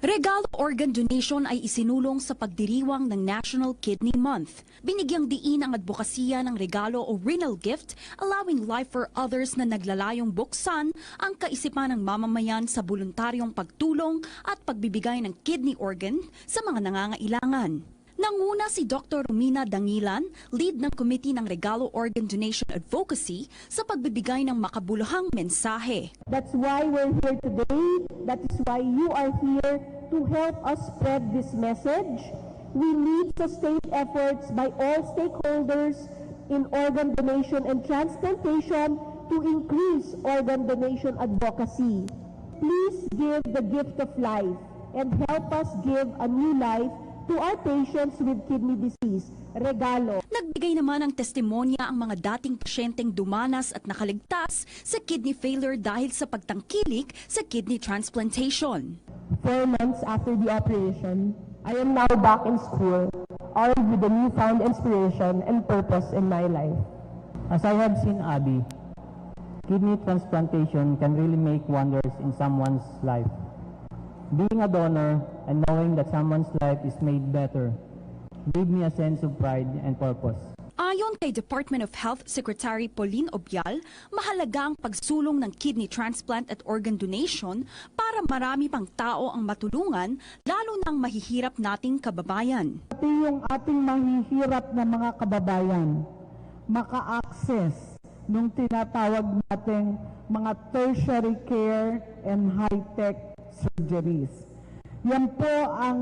Regalo organ donation ay isinulong sa pagdiriwang ng National Kidney Month. Binigyang diin ang advokasya ng regalo o renal gift, allowing life for others na naglalayong buksan ang kaisipan ng mamamayan sa voluntaryong pagtulong at pagbibigay ng kidney organ sa mga nangangailangan. Nanguna si Dr. Romina Dangilan, lead ng Committee ng Regalo Organ Donation Advocacy sa pagbibigay ng makabuluhang mensahe. That's why we're here today. That is why you are here to help us spread this message. We need sustained efforts by all stakeholders in organ donation and transplantation to increase organ donation advocacy. Please give the gift of life and help us give a new life to our patients with kidney disease. Regalo. Nagbigay naman ng testimonya ang mga dating pasyenteng dumanas at nakaligtas sa kidney failure dahil sa pagtangkilik sa kidney transplantation. 4 months after the operation, I am now back in school, armed with a newfound inspiration and purpose in my life. As I have seen Abby, kidney transplantation can really make wonders in someone's life. Being a donor and knowing that someone's life is made better gave me a sense of pride and purpose. Ayon kay Department of Health Secretary Pauline Obial, mahalaga ang pagsulong ng kidney transplant at organ donation para marami pang tao ang matulungan, lalo ng mahihirap nating kababayan. Pati yung ating mahihirap na mga kababayan, maka-access nung tinatawag nating mga tertiary care and high-tech surgeries. Yan po ang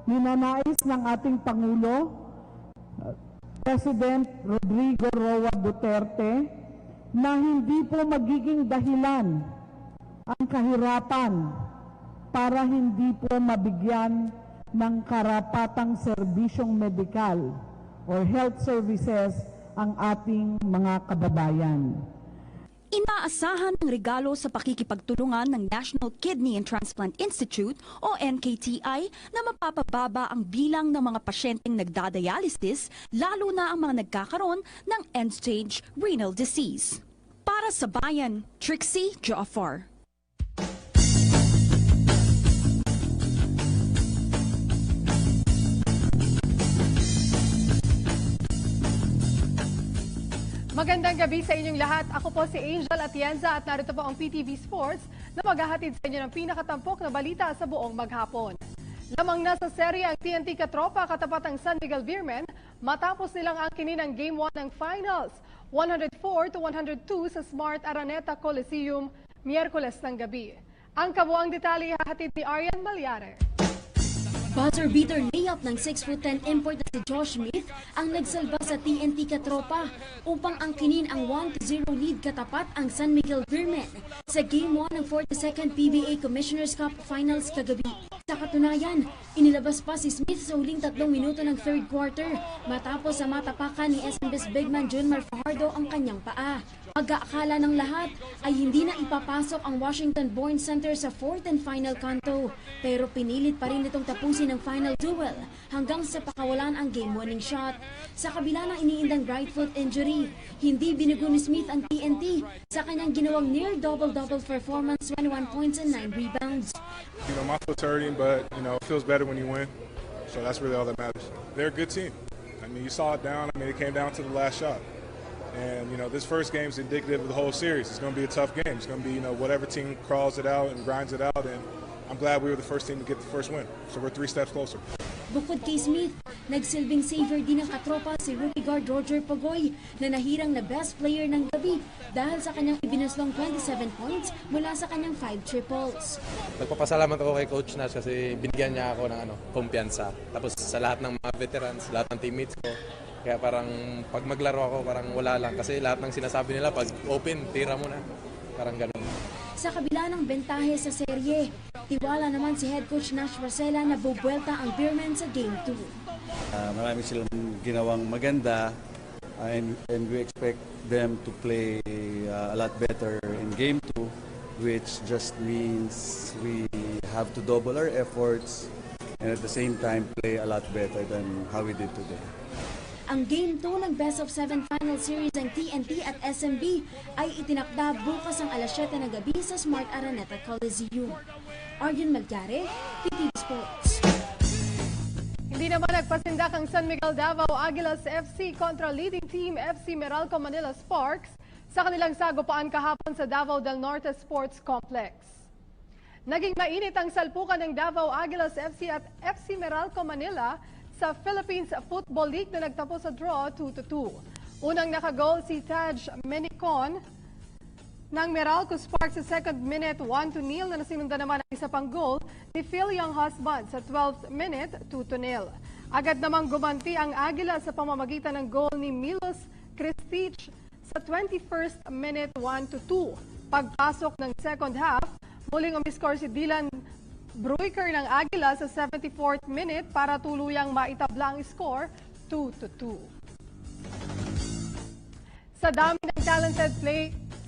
ninanais ng ating Pangulo, President Rodrigo Roa Duterte, na hindi po magiging dahilan ang kahirapan para hindi po mabigyan ng karapatang serbisyong medikal or health services ang ating mga kababayan. Inaasahan ng regalo sa pakikipagtulungan ng National Kidney and Transplant Institute o NKTI na mapapababa ang bilang ng mga pasyenteng nagdadialysis, lalo na ang mga nagkakaroon ng end-stage renal disease. Para sa Bayan, Trixie Joffar. Magandang gabi sa inyong lahat. Ako po si Angel Atienza at narito po ang PTV Sports na maghahatid sa inyo ng pinakatampok na balita sa buong maghapon. Lamang na sa serye ang TNT Katropa katapat ang San Miguel Beermen matapos nilang angkinin ang Game 1 ng Finals, 104-102 sa Smart Araneta Coliseum, Miyerkules ng gabi. Ang kabuang detalye hahatid ni Arian Malyare. Buzzer-beater layup ng 6'10" import na si Josh Smith ang nagsalba sa TNT Katropa upang angkinin ang 1-0 lead katapat ang San Miguel Beermen sa Game 1 ng 42nd PBA Commissioner's Cup Finals kagabi. Sa katunayan, inilabas pa si Smith sa huling 3 minuto ng third quarter matapos sa matapakan ni SMB's big man Junmar Fajardo ang kanyang paa. Mag-aakala ng lahat ay hindi na ipapasok ang Washington-born center sa fourth and final kanto, pero pinilit pa rin itong tapusin ng final duel hanggang sa pakawalan ang game-winning shot. Sa kabila ng iniindang right foot injury, hindi binugo ni Smith ang TNT sa kanyang ginawang near double-double performance, 21 points and 9 rebounds. You know, my foot's hurting, but you know, it feels better when you win. So that's really all that matters. They're a good team. I mean, you saw it down. I mean, it came down to the last shot. And, you know, this first game is indicative of the whole series. It's going to be a tough game. It's going to be, you know, whatever team crawls it out and grinds it out. And I'm glad we were the first team to get the first win. So we're 3 steps closer. Bukod kay Smith, nagsilbing saver din ng Katropa si rookie guard Roger Pogoy na nahirang na best player ng gabi dahil sa kanyang ibinaslong 27 points mula sa kanyang 5 triples. Nagpapasalamat ako kay Coach Nash kasi binigyan niya ako ng kumpiyansa. Tapos sa lahat ng mga veterans, lahat ng teammates ko. Kaya parang pag maglaro ako parang wala lang kasi lahat ng sinasabi nila pag open, tira mo na. Parang ganun. Sa kabila ng bentahe sa serye, tiwala naman si head coach Nash Marcela na bubuelta ang Beermen sa Game 2. Marami silang ginawang maganda and we expect them to play a lot better in Game 2, which just means we have to double our efforts and at the same time play a lot better than how we did today. Ang Game 2 ng Best of 7 Final Series ng TNT at SMB ay itinakda bukas ang alas 7 ng gabi sa Smart Araneta Coliseum. Arjun Malyare, PTV Sports. Hindi naman nagpasindak ang San Miguel Davao Aguilas FC kontra leading team FC Meralco Manila Sparks sa kanilang sagupaan kahapon sa Davao del Norte Sports Complex. Naging mainit ang salpukan ng Davao Aguilas FC at FC Meralco Manila sa Philippines Football League na nagtapos sa draw 2-2. Unang nakagol si Taj Menicon ng Meralco Sparks sa second minute 1-0 na nasinundan naman ang isa pang goal ni Phil Young Husband sa 12th minute 2-0. Agad namang gumanti ang Agila sa pamamagitan ng goal ni Milos Kristich sa 21st minute 1-2. Pagpasok ng second half, muling umiscore si Dylan Bruiker ng Agila sa 74th minute para tuluyang maitabla ang score 2-2. Sa dami ng talented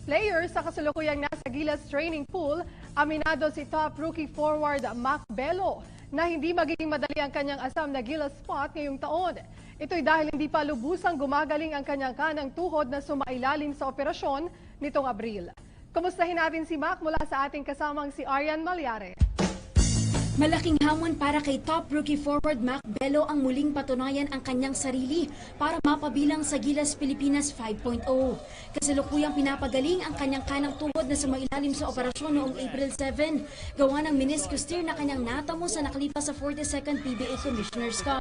players sa kasulukuyang nasa Gilas training pool, aminado si top rookie forward Mac Bello na hindi magiging madali ang kanyang asam na Gilas spot ngayong taon. Ito'y dahil hindi pa lubusang gumagaling ang kanyang kanang tuhod na sumailalim sa operasyon nitong Abril. Kumustahin natin si Mac mula sa ating kasamang si Arian Malyare. Malaking hamon para kay top rookie forward Mac Bello ang muling patunayan ang kanyang sarili para mapabilang sa Gilas Pilipinas 5.0. Kasalukuyang pinapagaling ang kanyang kanang tuhod na sumailalim sa operasyon noong April 7, gawa ng meniscus tear na kanyang natamo sa nakalipas sa 42nd PBA Commissioner's Cup.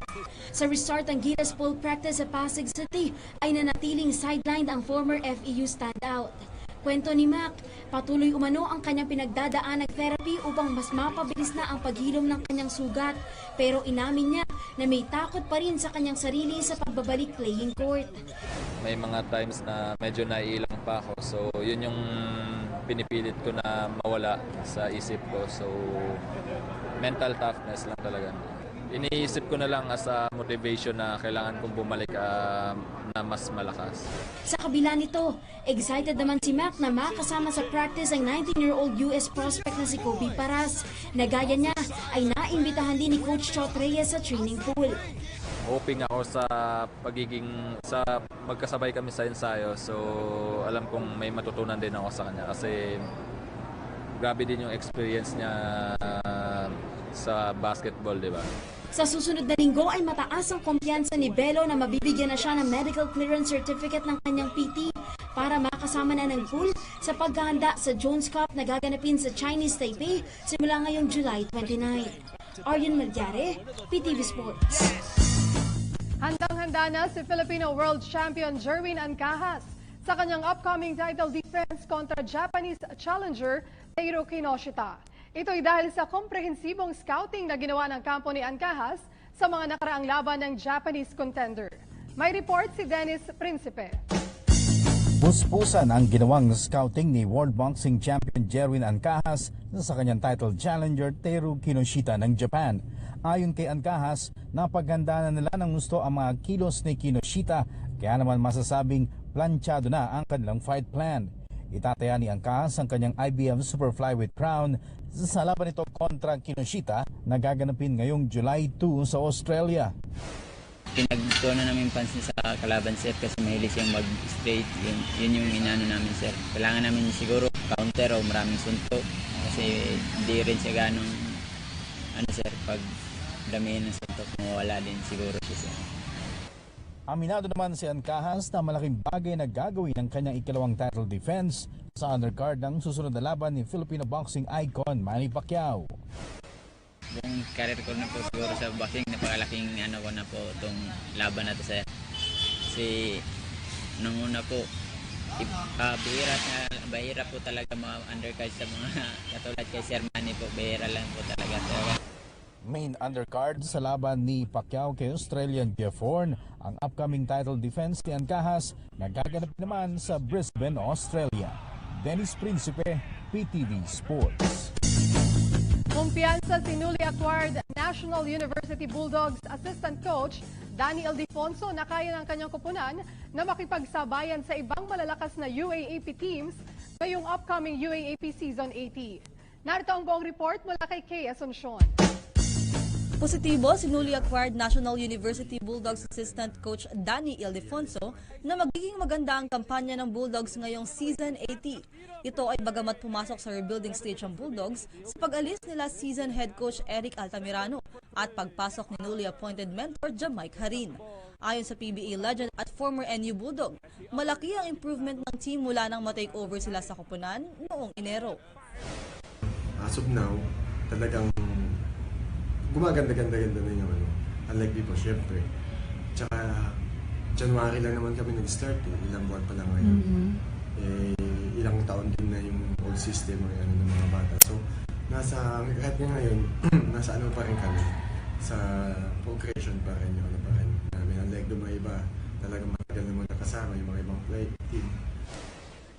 Sa restart ng Gilas pool practice sa Pasig City ay nanatiling sidelined ang former FEU standout. Kwento ni Mac, patuloy umano ang kanyang pinagdadaanang therapy upang mas mapabilis na ang paghilom ng kanyang sugat. Pero inamin niya na may takot pa rin sa kanyang sarili sa pagbabalik playing court. May mga times na medyo naiilang pa ako. So yun yung pinipilit ko na mawala sa isip ko. So mental toughness lang talaga. Iniisip ko na lang as a motivation na kailangan kong bumalik na mas malakas. Sa kabila nito, excited naman si Mac na makasama sa practice ang 19-year-old US prospect na si Kobe Paras. Na gaya niya ay naimbitahan din ni Coach Chot Reyes sa training pool. Hoping ako sa magkasabay kami sa ensayo, so alam kong may matutunan din ako sa kanya kasi grabe din yung experience niya sa basketball, di ba? Sa susunod na linggo ay mataas ang kumpiyansa ni Belo na mabibigyan na siya ng medical clearance certificate ng kanyang PT para makasama na ng pool sa paghahanda sa Jones Cup na gaganapin sa Chinese Taipei simula ngayong July 29. Aryan Malyare, PTV Sports. Handang-handa na si Filipino World Champion Jerwin Ancajas sa kanyang upcoming title defense kontra Japanese challenger Teiro Kinoshita. Ito'y dahil sa komprehensibong scouting na ginawa ng kampo ni Ancajas sa mga nakaraang laban ng Japanese contender. May report si Dennis Principe. Puspusan ang ginawang scouting ni World Boxing Champion Jerwin Ancajas sa kanyang title challenger Teiro Kinoshita ng Japan. Ayon kay Ancajas, napaghandaan na nila ng gusto ang mga kilos ni Kinoshita, kaya naman masasabing planchado na ang kanilang fight plan. Itataya ni Ancajas ang kanyang IBF Super Flyweight crown sa laban nito kontra Kinoshita na gaganapin ngayong July 2 sa Australia. Pinagtuunan namin pansin sa kalaban sir kasi mahilig siyang mag-straight. Yun yung inano namin sir. Kailangan namin siguro counter o maraming sunto kasi di rin siya ganong sir, pag damihin ng suntok mawala din siguro siya. Aminado naman si Ancajas na malaking bagay na gagawin ng kanyang ikalawang title defense sa undercard ng susunod na laban ni Filipino boxing icon Manny Pacquiao. Buong career ko na po siguro sa boxing, napakalaking ko na po itong laban na ito sir. Kasi nung una po, bahira po talaga mga undercard sa mga katulad kay Sir Manny po, bahira lang po talaga. Main undercard sa laban ni Pacquiao kay Australian Jeff Horn, ang upcoming title defense ni Ancajas na gaganap naman sa Brisbane, Australia. Dennis Principe, PTV Sports. Kumpiyansa si newly acquired National University Bulldogs assistant coach Danny Ildefonso na kaya ng kanyang kupunan na makipagsabayan sa ibang malalakas na UAAP teams ngayong upcoming UAAP Season 80. Narito ang buong report mula kay Kay Asuncion. Positibo si newly acquired National University Bulldogs assistant coach Danny Ildefonso na magiging maganda ang kampanya ng Bulldogs ngayong Season 80. Ito ay bagamat pumasok sa rebuilding stage ang Bulldogs sa pag-alis nila season head coach Eric Altamirano at pagpasok ni newly appointed mentor Jamaica Harin. Ayon sa PBA legend at former NU Bulldog, malaki ang improvement ng team mula nang ma-take over sila sa koponan noong Enero. As of now, talagang gumaganda-ganda na yung unlike before, syempre. Tsaka, January lang naman kami nag-start ilang buwan pa lang ngayon. Ilang taon din na yung old system ng mga bata. So, kahit ngayon, nasa pa rin kami. Sa progression pa rin yung pa rin namin. Unlike doon mga iba, talagang matagal naman nakasama yung mga ibang play team.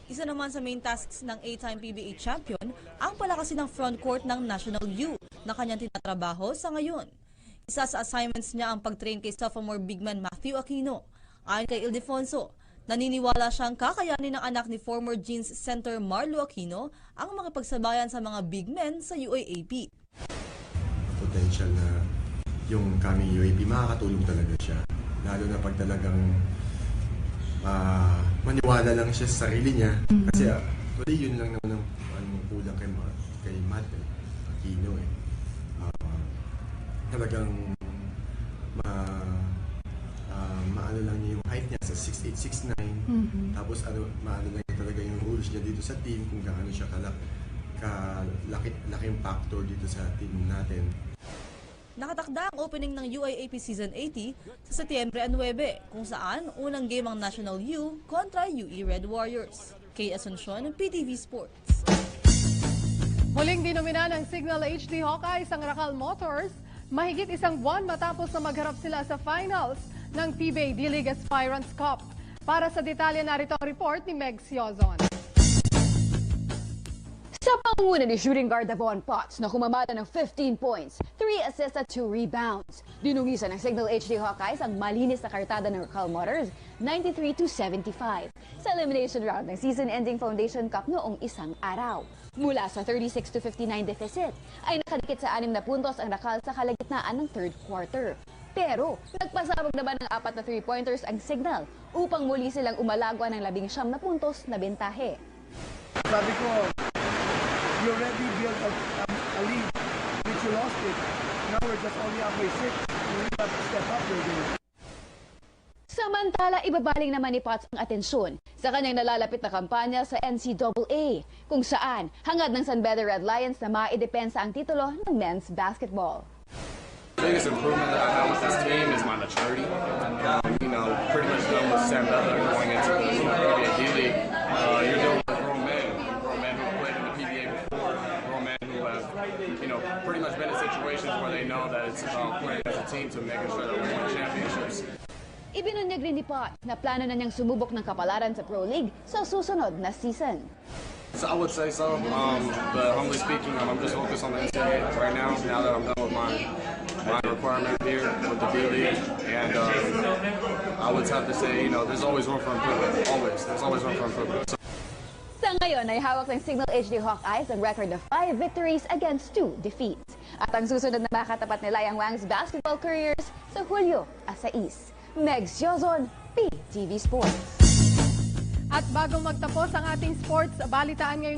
Isa naman sa main tasks ng 8-time PBA champion ang palakasin ng frontcourt ng National U na kanyang tinatrabaho sa ngayon. Isa sa assignments niya ang pag-train kay sophomore bigman Matthew Aquino. Ayon kay Ildefonso, naniniwala siyang kakayanin ng anak ni former Jeans center Marlo Aquino ang makipagsabayan sa mga big men sa UAAP. Potential na yung coming UAAP, makakatulong talaga siya. Lalo na pag talagang maniwala lang siya sa sarili niya. Kasi yun lang naman ang kulang kay Matt Aquino talagang maano lang niya yung height niya sa 6'8", 6'9". Tapos maano lang niya talaga yung rules niya dito sa team, kung gaano siya laking factor dito sa team natin. Nakatakda ang opening ng UAAP Season 80 sa Setyembre 9, kung saan unang game ang National U kontra UE Red Warriors. Kay Asuncion ng PTV Sports. Muling dinomina ng Signal HD Hawkeyes ang Racal Motors mahigit isang buwan matapos na magharap sila sa finals ng PBA D-League Aspirants Cup. Para sa detalye, narito ang report ni Meg Siozon. Sa pangunguna ni shooting guard Davon Potts na kumamada ng 15 points, 3 assists at 2 rebounds. Dinungisan ng Signal HD Hawkeyes ang malinis na kartada ng Racal Motors, 93-75, sa elimination round ng season-ending Foundation Cup noong isang araw. Mula sa 36-59 deficit, ay nakadikit sa 6 na puntos ang Racal sa kalagitnaan ng third quarter. Pero nagpasabog naman ng 4 na 3-pointers ang Signal upang muli silang umalagwa ng 19 na puntos na bentahe. Sabi ko, you already built a lead, which you lost it. Now we're just only up by 6. You really have to step up your game. Samantala, ibabaling naman ni Potts ang atensyon sa kanyang nalalapit na kampanya sa NCAA, kung saan hangad ng San Beda Red Lions na maidepensa ang titulo ng men's basketball. The biggest improvement that I have with this team is my maturity. Pretty much done with San Beda going into the PBA D-League. You're dealing with grown men who played in the PBA before, grown men who have, pretty much been in situations where they know that it's about playing as a team to making sure that we win championships. Ibinunyag rin ni Potts na plano na niyang sumubok ng kapalaran sa Pro League sa susunod na season. So I would say so, but humbly speaking, I'm just focused on the NCAA right now that I'm done with my requirement here with the D-League, and I would have to say, there's always room for improvement, there's always room for improvement. Sa ngayon ay hawak ng Signal HD Hawkeyes ang record of 5 victories against 2 defeats. At ang susunod na makatapat nila ang Wang's basketball careers sa Hulyo 6. Meg Siozon, PTV Sports. At bago magtapos ang ating sports balitaan ngayon,